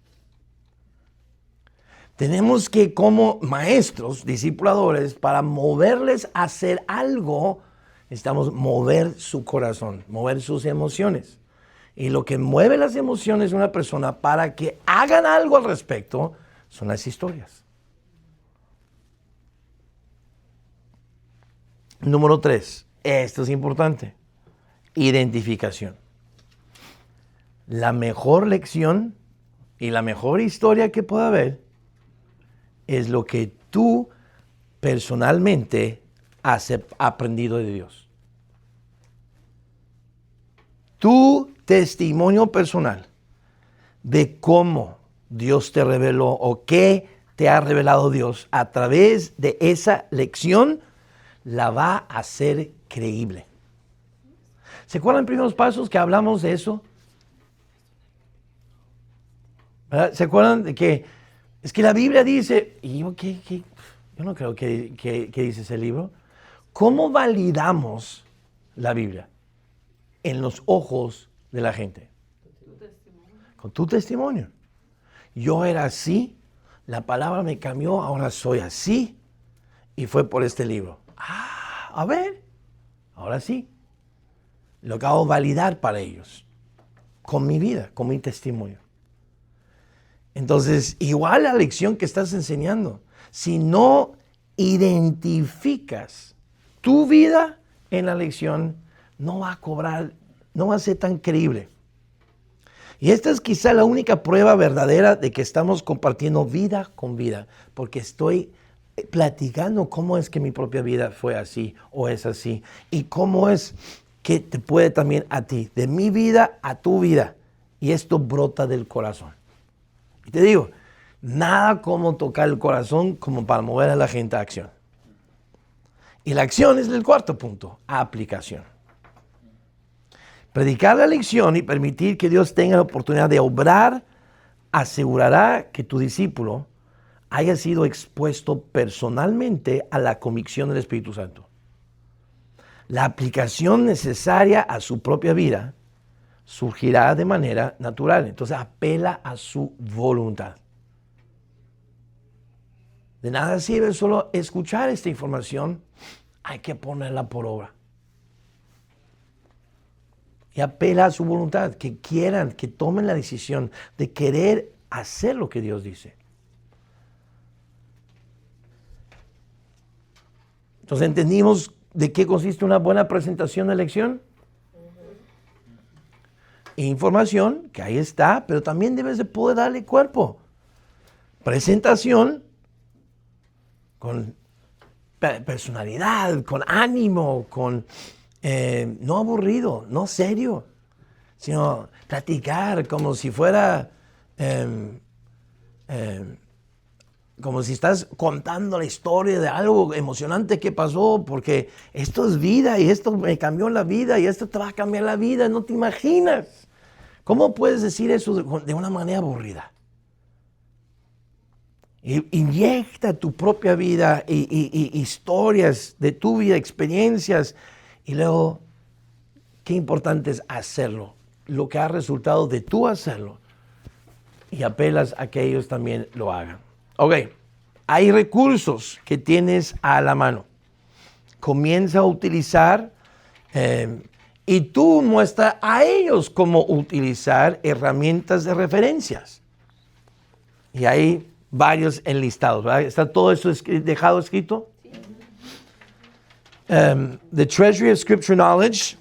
Tenemos que, como maestros, discipuladores, para moverles a hacer algo, necesitamos mover su corazón, mover sus emociones. Y lo que mueve las emociones de una persona para que hagan algo al respecto son las historias. Número 3, esto es importante, identificación. La mejor lección y la mejor historia que pueda haber es lo que tú personalmente has aprendido de Dios. Tu testimonio personal de cómo Dios te reveló o qué te ha revelado Dios a través de esa lección la va a hacer creíble. ¿Se acuerdan en primeros pasos que hablamos de eso? ¿Verdad? ¿Se acuerdan de que es que la Biblia dice, y yo no creo que dice ese libro? ¿Cómo validamos la Biblia en los ojos de la gente? Con tu testimonio. Yo era así, la palabra me cambió, ahora soy así, y fue por este libro. A ver, ahora sí. Lo acabo de validar para ellos, con mi vida, con mi testimonio. Entonces, igual la lección que estás enseñando, si no identificas tu vida en la lección, no va a cobrar, no va a ser tan creíble. Y esta es quizá la única prueba verdadera de que estamos compartiendo vida con vida, porque estoy platicando cómo es que mi propia vida fue así o es así, y cómo es que te puede también a ti, de mi vida a tu vida, y esto brota del corazón. Y te digo, nada como tocar el corazón como para mover a la gente a acción. Y la acción es el cuarto punto, aplicación. Predicar la lección y permitir que Dios tenga la oportunidad de obrar asegurará que tu discípulo haya sido expuesto personalmente a la convicción del Espíritu Santo. La aplicación necesaria a su propia vida surgirá de manera natural. Entonces apela a su voluntad. De nada sirve solo escuchar esta información, hay que ponerla por obra. Y apela a su voluntad, que quieran, que tomen la decisión de querer hacer lo que Dios dice. Entonces, ¿entendimos de qué consiste una buena presentación de lección? Información, que ahí está, pero también debes de poder darle cuerpo. Presentación con personalidad, con ánimo, con no aburrido, no serio, sino platicar como si fuera como si estás contando la historia de algo emocionante que pasó, porque esto es vida y esto me cambió la vida y esto te va a cambiar la vida, no te imaginas. ¿Cómo puedes decir eso de una manera aburrida? Inyecta tu propia vida y historias de tu vida, experiencias, y luego, qué importante es hacerlo, lo que ha resultado de tú hacerlo, y apelas a que ellos también lo hagan. Ok, hay recursos que tienes a la mano. Comienza a utilizar y tú muestra a ellos cómo utilizar herramientas de referencias. Y hay varios enlistados, ¿verdad? ¿Está todo eso dejado escrito? The Treasury of Scripture Knowledge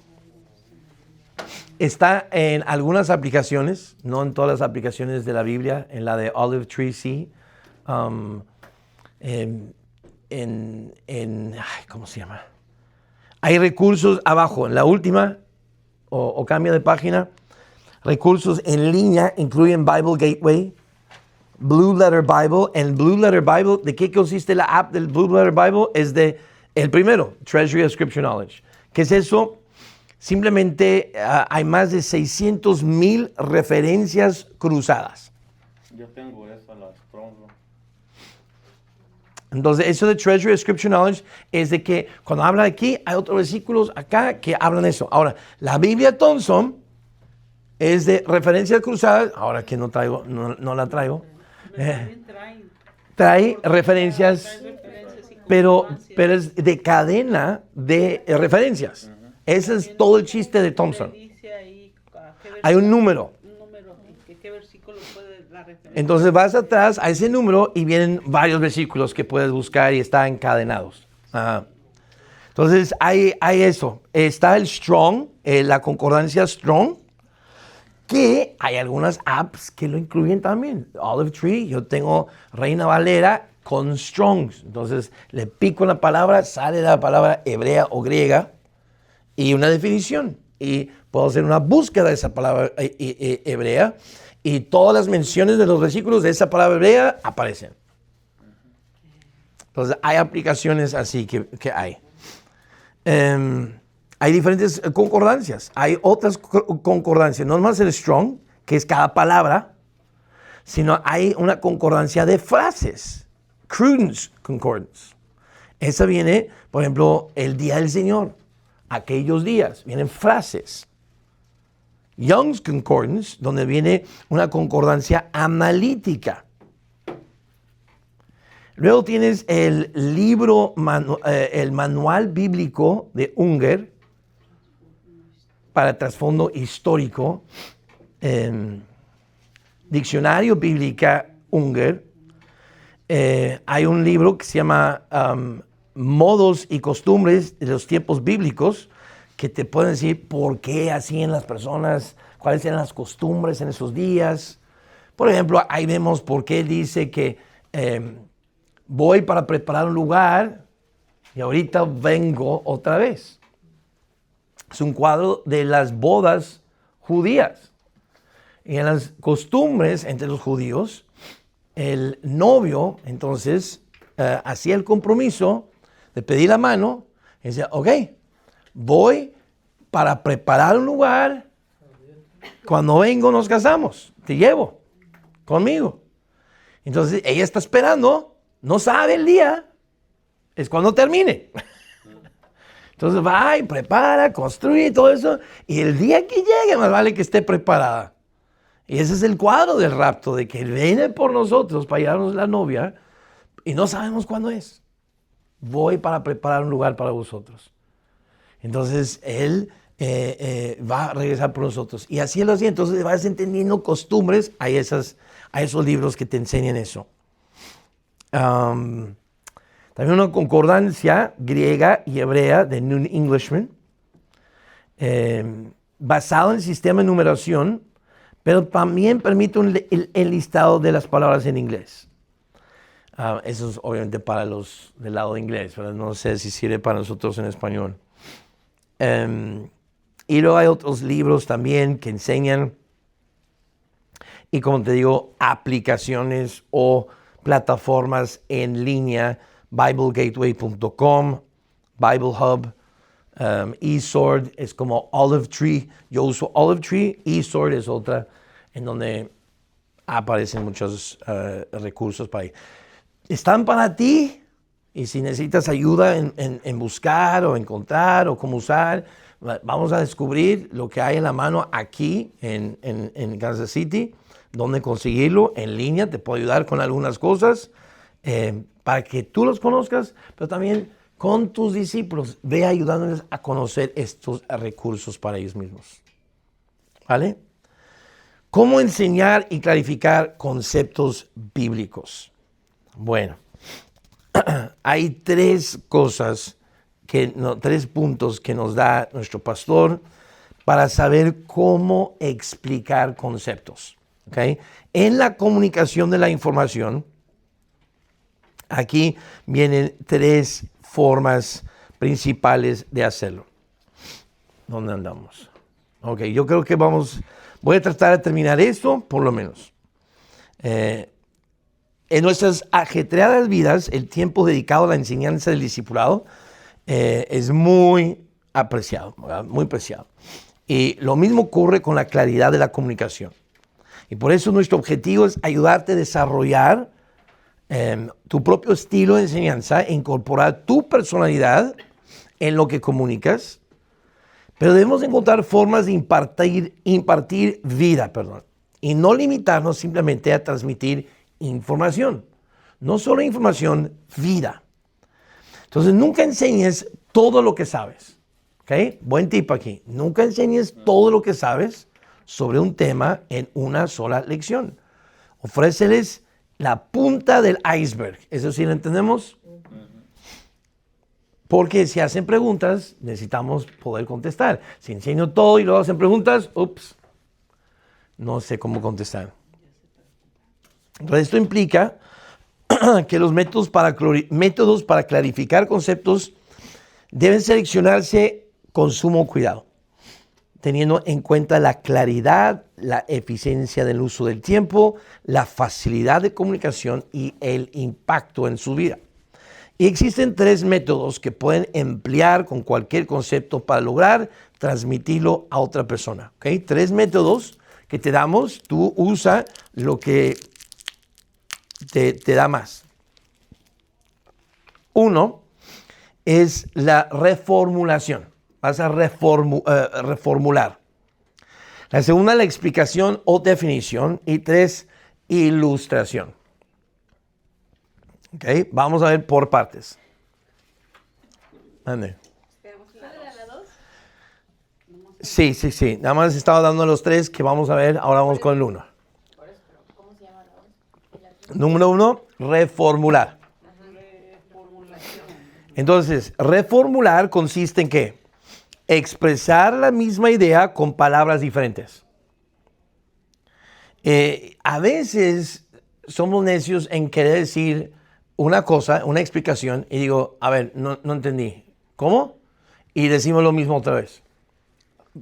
está en algunas aplicaciones, no en todas las aplicaciones de la Biblia, en la de Olive Tree sí. ¿Cómo se llama? Hay recursos abajo, en la última, o cambia de página, recursos en línea incluyen Bible Gateway, Blue Letter Bible. En Blue Letter Bible, ¿de qué consiste la app del Blue Letter Bible? Es de, el primero, Treasury of Scripture Knowledge. ¿Qué es eso? Simplemente hay más de 600,000 referencias cruzadas. Yo tengo esa, la Strong. Entonces, eso de Treasury of Scripture Knowledge es de que cuando habla aquí, hay otros versículos acá que hablan eso. Ahora, la Biblia Thompson es de referencias cruzadas. Ahora que no la traigo. También Trae referencias, y pero concordancias. es de cadena de referencias. Ese es todo el chiste de Thompson. Dice ahí, Hay un número. ¿Qué versículo puede la referencia? Entonces vas atrás a ese número y vienen varios versículos que puedes buscar y están encadenados. Ajá. Entonces hay eso. Está el Strong, la concordancia Strong, que hay algunas apps que lo incluyen también. Olive Tree, yo tengo Reina Valera con Strong. Entonces le pico la palabra, sale la palabra hebrea o griega y una definición. Y puedo hacer una búsqueda de esa palabra hebrea y todas las menciones de los versículos de esa palabra hebrea aparecen. Entonces hay aplicaciones así que hay. Hay diferentes concordancias. Hay otras concordancias. No más el Strong, que es cada palabra, sino hay una concordancia de frases. Cruden's Concordance. Esa viene, por ejemplo, el día del Señor. Aquellos días. Vienen frases. Young's Concordance, donde viene una concordancia analítica. Luego tienes el libro, el manual bíblico de Unger para trasfondo histórico, diccionario bíblica Unger. Hay un libro que se llama Modos y costumbres de los tiempos bíblicos, que te pueden decir por qué hacían las personas, cuáles eran las costumbres en esos días. Por ejemplo, ahí vemos por qué dice que voy para preparar un lugar y ahorita vengo otra vez. Es un cuadro de las bodas judías. Y en las costumbres entre los judíos, el novio entonces hacía el compromiso de pedir la mano y decía, ok, voy para preparar un lugar, cuando vengo nos casamos, te llevo conmigo. Entonces ella está esperando, no sabe el día, es cuando termine. Entonces va y prepara, construye todo eso, y el día que llegue más vale que esté preparada. Y ese es el cuadro del rapto, de que Él viene por nosotros para llevarnos la novia y no sabemos cuándo es. Voy para preparar un lugar para vosotros. Entonces Él va a regresar por nosotros. Y así lo hacía. Entonces vas entendiendo costumbres a esos libros que te enseñan eso. También una concordancia griega y hebrea de New Englishman, basado en el sistema de numeración, pero también permite el listado de las palabras en inglés. Eso es obviamente para los del lado de inglés, pero no sé si sirve para nosotros en español. Y luego hay otros libros también que enseñan, y como te digo, aplicaciones o plataformas en línea, BibleGateway.com, Bible Hub, eSword es como Olive Tree. Yo uso Olive Tree, eSword es otra en donde aparecen muchos recursos para ahí. Están para ti y si necesitas ayuda en buscar o encontrar o cómo usar, vamos a descubrir lo que hay en la mano aquí en Kansas City, dónde conseguirlo en línea. Te puedo ayudar con algunas cosas para que tú los conozcas, pero también con tus discípulos. Ve ayudándoles a conocer estos recursos para ellos mismos. ¿Vale? ¿Cómo enseñar y clarificar conceptos bíblicos? Bueno, hay tres puntos que nos da nuestro pastor para saber cómo explicar conceptos. ¿Okay? En la comunicación de la información, aquí vienen tres formas principales de hacerlo. ¿Dónde andamos? Ok, yo creo que voy a tratar de terminar esto, por lo menos. En nuestras ajetreadas vidas, el tiempo dedicado a la enseñanza del discipulado es muy apreciado, ¿verdad? Muy preciado. Y lo mismo ocurre con la claridad de la comunicación. Y por eso nuestro objetivo es ayudarte a desarrollar tu propio estilo de enseñanza e incorporar tu personalidad en lo que comunicas. Pero debemos encontrar formas de impartir vida, y no limitarnos simplemente a transmitir información. No solo información, vida. Entonces, nunca enseñes todo lo que sabes. ¿Okay? Buen tip aquí. Nunca enseñes todo lo que sabes sobre un tema en una sola lección. Ofréceles la punta del iceberg. ¿Eso sí lo entendemos? Porque si hacen preguntas, necesitamos poder contestar. Si enseño todo y luego hacen preguntas, no sé cómo contestar. Entonces, esto implica que los métodos para clarificar conceptos deben seleccionarse con sumo cuidado, teniendo en cuenta la claridad, la eficiencia del uso del tiempo, la facilidad de comunicación y el impacto en su vida. Y existen tres métodos que pueden emplear con cualquier concepto para lograr transmitirlo a otra persona. ¿Okay? Tres métodos que te damos, tú usa lo que te da más. Uno es la reformulación. Vas a reformular. La segunda, la explicación o definición. Y tres, ilustración. Okay, vamos a ver por partes. Ande. Sí. Nada más estaba dando los tres que vamos a ver. Ahora vamos con el uno. Número uno, reformular. Entonces, reformular consiste en ¿qué? Expresar la misma idea con palabras diferentes. A veces somos necios en querer decir una cosa, una explicación, y digo, a ver, no entendí. ¿Cómo? Y decimos lo mismo otra vez.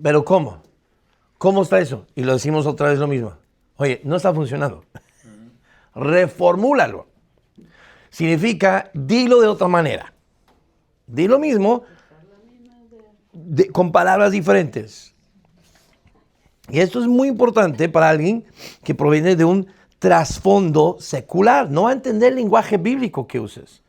¿Pero cómo? ¿Cómo está eso? Y lo decimos otra vez lo mismo. Oye, no está funcionando. Reformúlalo. Significa, dilo de otra manera. Di lo mismo con palabras diferentes. Y esto es muy importante para alguien que proviene de un trasfondo secular. No va a entender el lenguaje bíblico que uses.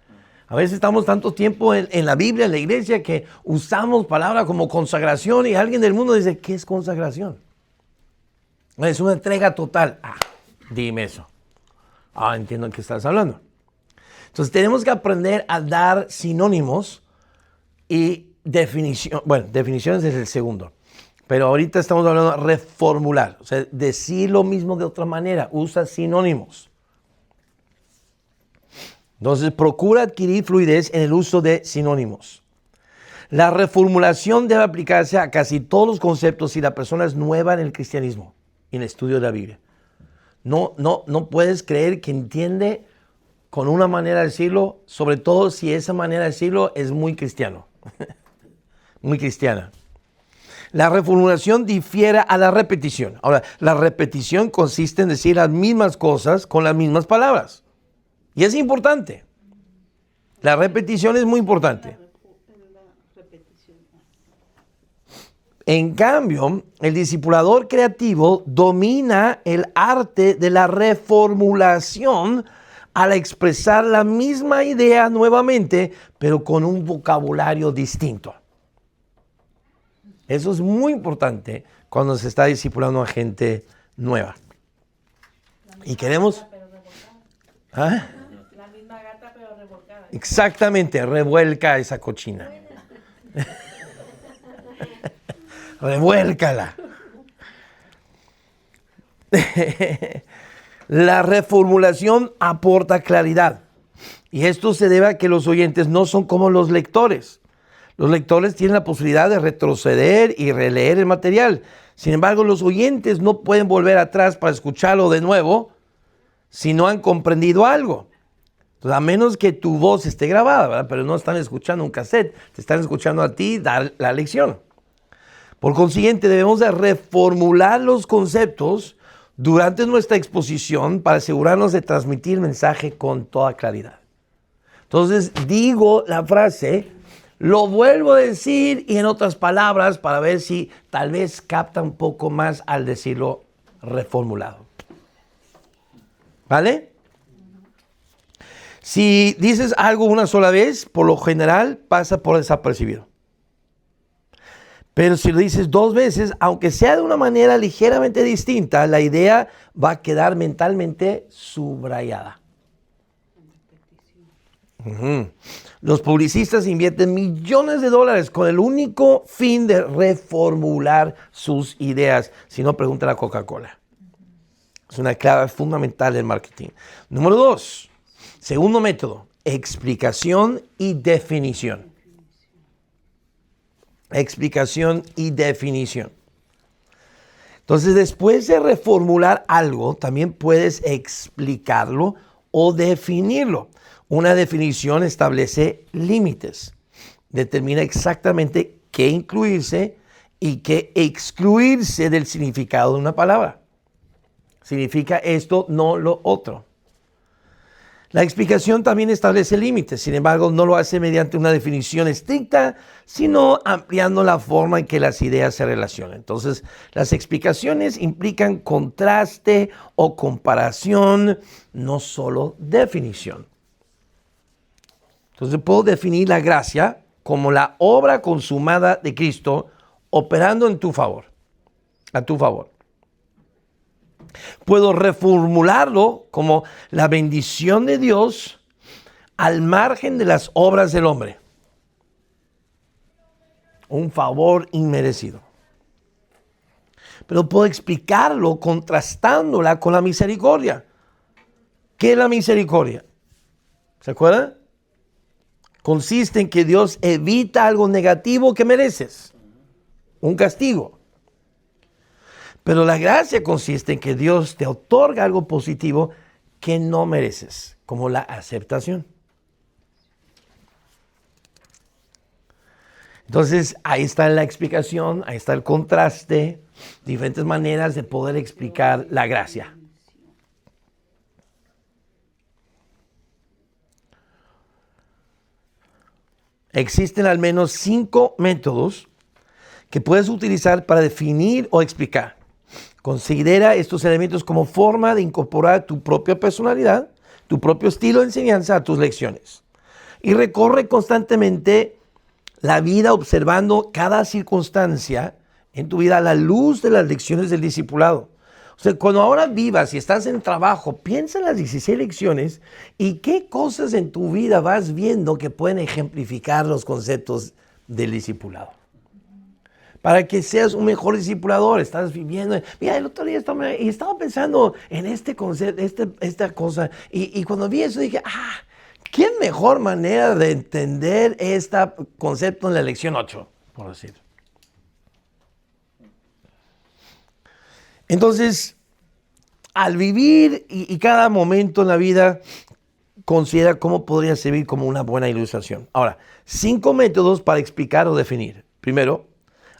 A veces estamos tanto tiempo en la Biblia, en la iglesia, que usamos palabras como consagración y alguien del mundo dice, ¿qué es consagración? Es una entrega total. Dime eso. Entiendo de qué estás hablando. Entonces tenemos que aprender a dar sinónimos y definición. Bueno, definiciones es el segundo. Pero ahorita estamos hablando de reformular. O sea, decir lo mismo de otra manera. Usa sinónimos. Entonces, procura adquirir fluidez en el uso de sinónimos. La reformulación debe aplicarse a casi todos los conceptos si la persona es nueva en el cristianismo y en el estudio de la Biblia. No puedes creer que entiende con una manera de decirlo, sobre todo si esa manera de decirlo es muy cristiano, muy cristiana. La reformulación difiere a la repetición. Ahora, la repetición consiste en decir las mismas cosas con las mismas palabras. Y es importante. La repetición es muy importante. En cambio, el discipulador creativo domina el arte de la reformulación al expresar la misma idea nuevamente, pero con un vocabulario distinto. Eso es muy importante cuando se está discipulando a gente nueva. Y queremos... ¿Ah? La misma gata, pero revolcada. Exactamente, revuelca esa cochina. Revuélcala. La reformulación aporta claridad. Y esto se debe a que los oyentes no son como los lectores. Los lectores tienen la posibilidad de retroceder y releer el material. Sin embargo, los oyentes no pueden volver atrás para escucharlo de nuevo si no han comprendido algo. Entonces, a menos que tu voz esté grabada, ¿verdad? Pero no están escuchando un cassette, te están escuchando a ti dar la lección. Por consiguiente, debemos de reformular los conceptos durante nuestra exposición para asegurarnos de transmitir el mensaje con toda claridad. Entonces, digo la frase, lo vuelvo a decir y en otras palabras para ver si tal vez capta un poco más al decirlo reformulado. ¿Vale? Si dices algo una sola vez, por lo general pasa por desapercibido. Pero si lo dices 2 veces, aunque sea de una manera ligeramente distinta, la idea va a quedar mentalmente subrayada. Los publicistas invierten millones de dólares con el único fin de reformular sus ideas. Si no, pregúntale a Coca-Cola. Es una clave fundamental del marketing. Número 2, segundo método, explicación y definición. Explicación y definición. Entonces, después de reformular algo, también puedes explicarlo o definirlo. Una definición establece límites, determina exactamente qué incluirse y qué excluirse del significado de una palabra. Significa esto, no lo otro. La explicación también establece límites, sin embargo, no lo hace mediante una definición estricta, sino ampliando la forma en que las ideas se relacionan. Entonces, las explicaciones implican contraste o comparación, no solo definición. Entonces, puedo definir la gracia como la obra consumada de Cristo operando en tu favor, a tu favor. Puedo reformularlo como la bendición de Dios al margen de las obras del hombre. Un favor inmerecido. Pero puedo explicarlo contrastándola con la misericordia. ¿Qué es la misericordia? ¿Se acuerdan? Consiste en que Dios evita algo negativo que mereces. Un castigo. Pero la gracia consiste en que Dios te otorga algo positivo que no mereces, como la aceptación. Entonces, ahí está la explicación, ahí está el contraste, diferentes maneras de poder explicar la gracia. Existen al menos 5 métodos que puedes utilizar para definir o explicar. Considera estos elementos como forma de incorporar tu propia personalidad, tu propio estilo de enseñanza a tus lecciones. Y recorre constantemente la vida observando cada circunstancia en tu vida a la luz de las lecciones del discipulado. O sea, cuando ahora vivas y estás en trabajo, piensa en las 16 lecciones y qué cosas en tu vida vas viendo que pueden ejemplificar los conceptos del discipulado. Para que seas un mejor discipulador, estás viviendo. Mira, el otro día estaba pensando en este concepto, esta cosa. Y cuando vi eso dije, ¿qué mejor manera de entender este concepto en la lección 8? Por decir. Entonces, al vivir y cada momento en la vida, considera cómo podría servir como una buena ilustración. Ahora, 5 métodos para explicar o definir. Primero,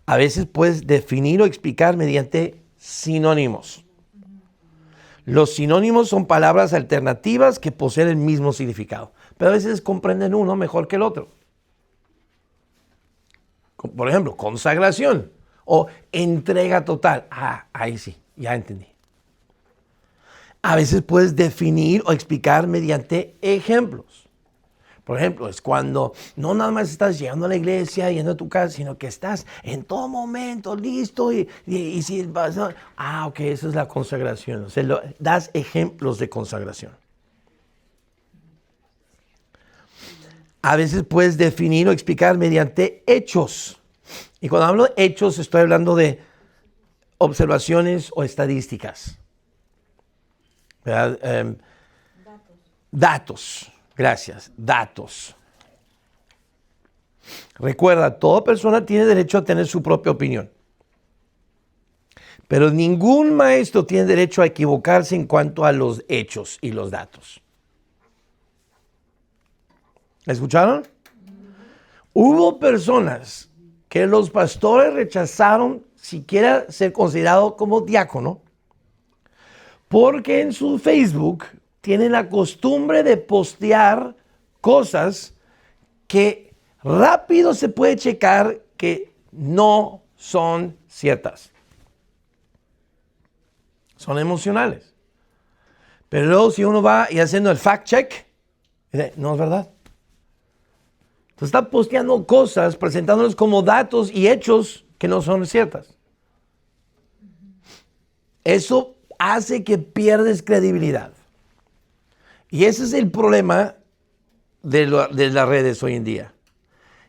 a veces puedes definir o explicar mediante sinónimos. Los sinónimos son palabras alternativas que poseen el mismo significado, pero a veces comprenden uno mejor que el otro. Por ejemplo, consagración o entrega total. Ah, ahí sí, ya entendí. A veces puedes definir o explicar mediante ejemplos. Por ejemplo, es cuando no nada más estás llegando a la iglesia, yendo a tu casa, sino que estás en todo momento listo y si vas a... ok, eso es la consagración. O sea, das ejemplos de consagración. A veces puedes definir o explicar mediante hechos. Y cuando hablo de hechos, estoy hablando de observaciones o estadísticas. ¿Verdad? Datos. Gracias. Datos. Recuerda, toda persona tiene derecho a tener su propia opinión. Pero ningún maestro tiene derecho a equivocarse en cuanto a los hechos y los datos. ¿Escucharon? Hubo personas que los pastores rechazaron siquiera ser considerado como diácono, porque en su Facebook tienen la costumbre de postear cosas que rápido se puede checar que no son ciertas. Son emocionales. Pero luego si uno va y haciendo el fact check, dice, no es verdad. Entonces está posteando cosas, presentándolos como datos y hechos que no son ciertas. Eso hace que pierdes credibilidad. Y ese es el problema de las redes hoy en día.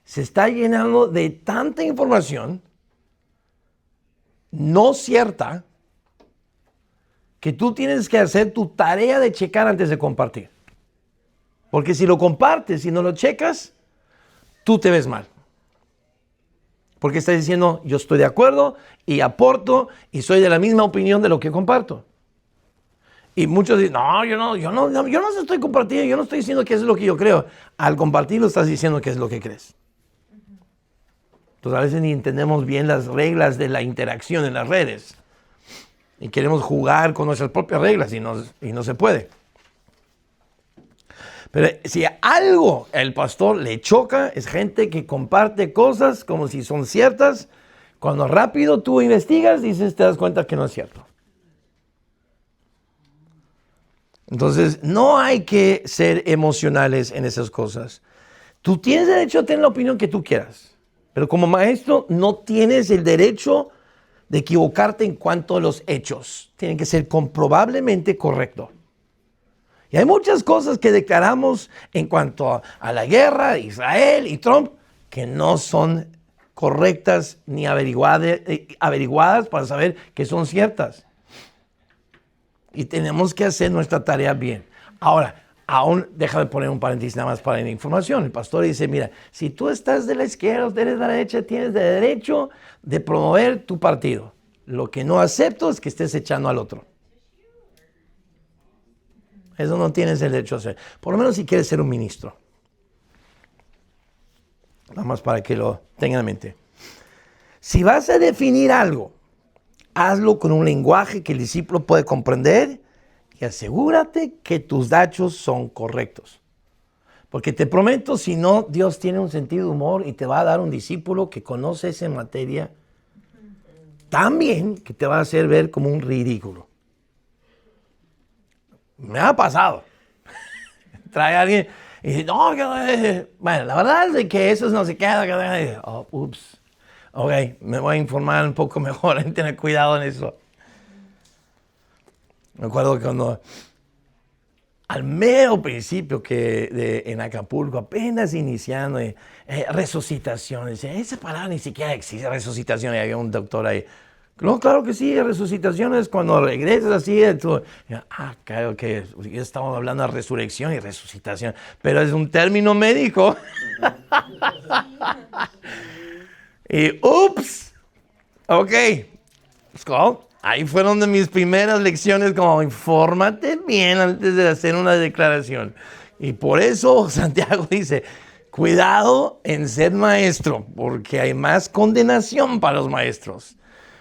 Se está llenando de tanta información no cierta que tú tienes que hacer tu tarea de checar antes de compartir. Porque si lo compartes y no lo checas, tú te ves mal. Porque estás diciendo, yo estoy de acuerdo y aporto y soy de la misma opinión de lo que comparto. Y muchos dicen, no, yo no estoy compartiendo, yo no estoy diciendo que es lo que yo creo. Al compartirlo estás diciendo que es lo que crees. Entonces a veces ni entendemos bien las reglas de la interacción en las redes. Y queremos jugar con nuestras propias reglas y no se puede. Pero si algo el pastor le choca, es gente que comparte cosas como si son ciertas. Cuando rápido tú investigas, te das cuenta que no es cierto. Entonces, no hay que ser emocionales en esas cosas. Tú tienes derecho a tener la opinión que tú quieras, pero como maestro no tienes el derecho de equivocarte en cuanto a los hechos. Tienen que ser comprobablemente correctos. Y hay muchas cosas que declaramos en cuanto a la guerra de Israel y Trump que no son correctas ni averiguadas para saber que son ciertas. Y tenemos que hacer nuestra tarea bien. Ahora, déjame poner un paréntesis nada más para la información. El pastor dice, mira, si tú estás de la izquierda o de la derecha, tienes derecho de promover tu partido. Lo que no acepto es que estés echando al otro. Eso no tienes el derecho a hacer. Por lo menos si quieres ser un ministro. Nada más para que lo tengan en mente. Si vas a definir algo, hazlo con un lenguaje que el discípulo puede comprender y asegúrate que tus datos son correctos. Porque te prometo, si no, Dios tiene un sentido de humor y te va a dar un discípulo que conoce esa materia tan bien que te va a hacer ver como un ridículo. Me ha pasado. Trae a alguien y dice, no, bueno, la verdad es que eso no se queda. Oh, ups. Ok, me voy a informar un poco mejor, en tener cuidado en eso. Me acuerdo que cuando, al mero principio en Acapulco, apenas iniciando, resucitación, dice, esa palabra ni siquiera existe, resucitación, y había un doctor ahí. No, claro que sí, resucitación es cuando regresas así. Claro que ya estamos hablando de resurrección y resucitación, pero es un término médico. Y ups, ok, ahí fueron de mis primeras lecciones como infórmate bien antes de hacer una declaración. Y por eso Santiago dice, cuidado en ser maestro, porque hay más condenación para los maestros.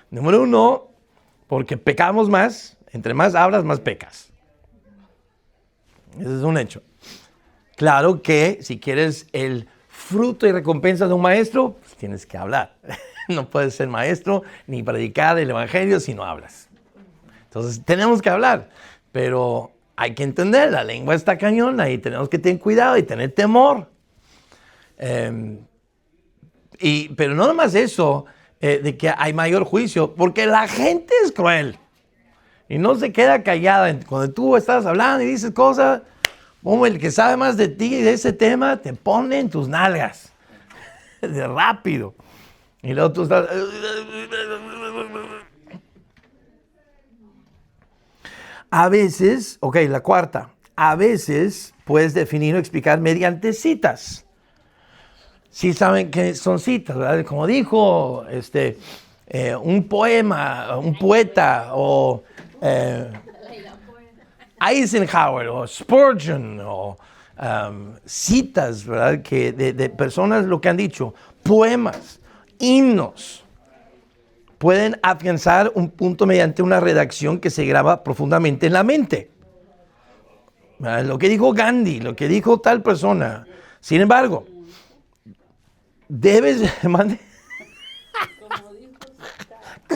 Número uno, porque pecamos más, Entre más hablas, más pecas. Ese es un hecho. Claro que si quieres el fruto y recompensa de un maestro, pues tienes que hablar. No puedes ser maestro ni predicar el evangelio si no hablas. Entonces tenemos que hablar, pero hay que entender, la lengua está cañona y tenemos que tener cuidado y tener temor. Pero no nomás eso, de que hay mayor juicio, porque la gente es cruel y no se queda callada. Cuando tú estás hablando y dices cosas, como el que sabe más de ti y de ese tema, te pone en tus nalgas, de rápido. Y luego tú estás... A veces, ok, la cuarta, a veces puedes definir o explicar mediante citas. Sí saben que son citas, ¿verdad? Como dijo un poema, un poeta, o Eisenhower, o Spurgeon, o citas, ¿verdad? Que de personas lo que han dicho, poemas, himnos. Pueden afianzar un punto mediante una redacción que se graba profundamente en la mente. Lo que dijo Gandhi, lo que dijo tal persona. Sin embargo, debes...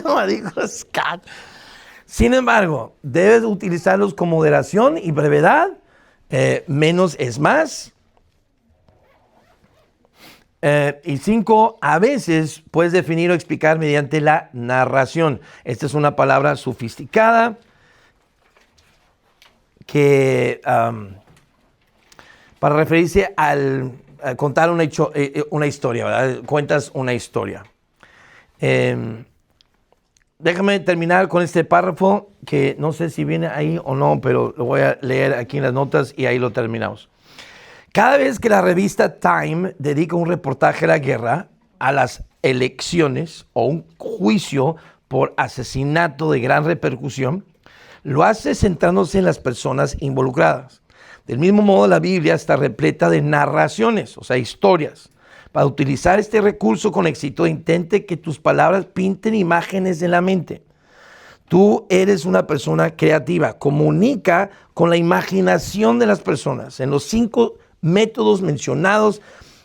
Como dijo Scott. Sin embargo, debes utilizarlos con moderación y brevedad. Menos es más. Y 5, a veces puedes definir o explicar mediante la narración. Esta es una palabra sofisticada que para referirse a contar una historia, ¿verdad? Cuentas una historia. Déjame terminar con este párrafo que no sé si viene ahí o no, pero lo voy a leer aquí en las notas y ahí lo terminamos. Cada vez que la revista Time dedica un reportaje a la guerra, a las elecciones o un juicio por asesinato de gran repercusión, lo hace centrándose en las personas involucradas. Del mismo modo, la Biblia está repleta de narraciones, o sea, historias. Para utilizar este recurso con éxito, intente que tus palabras pinten imágenes en la mente. Tú eres una persona creativa. Comunica con la imaginación de las personas. En los 5 métodos mencionados,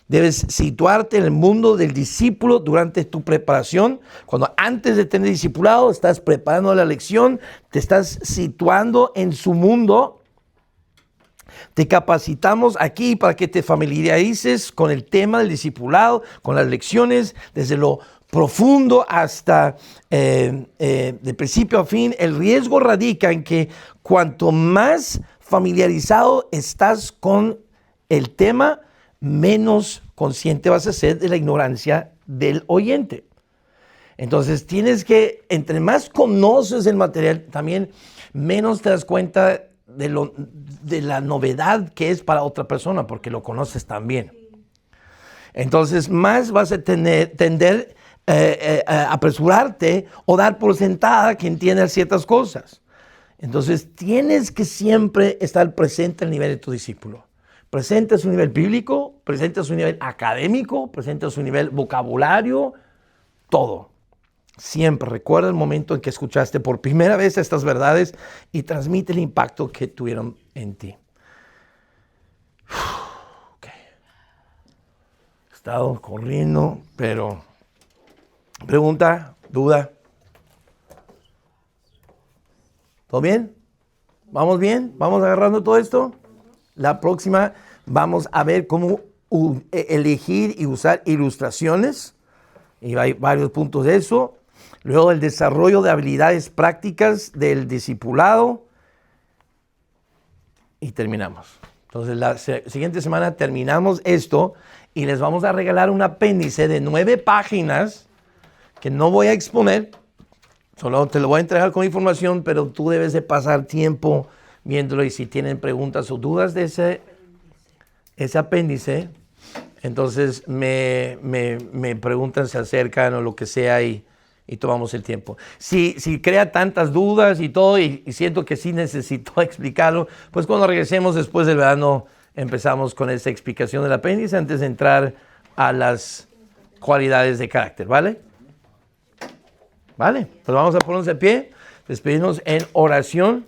debes situarte en el mundo del discípulo durante tu preparación. Cuando antes de tener discipulado, estás preparando la lección, te estás situando en su mundo. Te capacitamos aquí para que te familiarices con el tema del discipulado, con las lecciones, desde lo profundo hasta de principio a fin. El riesgo radica en que cuanto más familiarizado estás con el tema, menos consciente vas a ser de la ignorancia del oyente. Entonces tienes que, entre más conoces el material, también menos te das cuenta de la novedad que es para otra persona, porque lo conoces también. Entonces más vas a tender a apresurarte o dar por sentada que entiendas ciertas cosas. Entonces tienes que siempre estar presente al nivel de tu discípulo. Presente a su nivel bíblico, presente a su nivel académico, presente a su nivel vocabulario, todo. Siempre recuerda el momento en que escuchaste por primera vez estas verdades y transmite el impacto que tuvieron en ti. Okay. He estado corriendo, pero... Pregunta, duda. ¿Todo bien? ¿Vamos bien? ¿Vamos agarrando todo esto? La próxima vamos a ver cómo elegir y usar ilustraciones. Y hay varios puntos de eso. Luego el desarrollo de habilidades prácticas del discipulado. Y terminamos. Entonces la siguiente semana terminamos esto y les vamos a regalar un apéndice de 9 páginas que no voy a exponer. Solo te lo voy a entregar con información, pero tú debes de pasar tiempo viéndolo y si tienen preguntas o dudas de ese apéndice, entonces me preguntan, se acercan o lo que sea y tomamos el tiempo. Si crea tantas dudas y todo y siento que sí necesito explicarlo, pues cuando regresemos después del verano empezamos con esa explicación del apéndice antes de entrar a las cualidades de carácter, ¿vale? Vale, pues vamos a ponernos de pie. despedirnos en oración.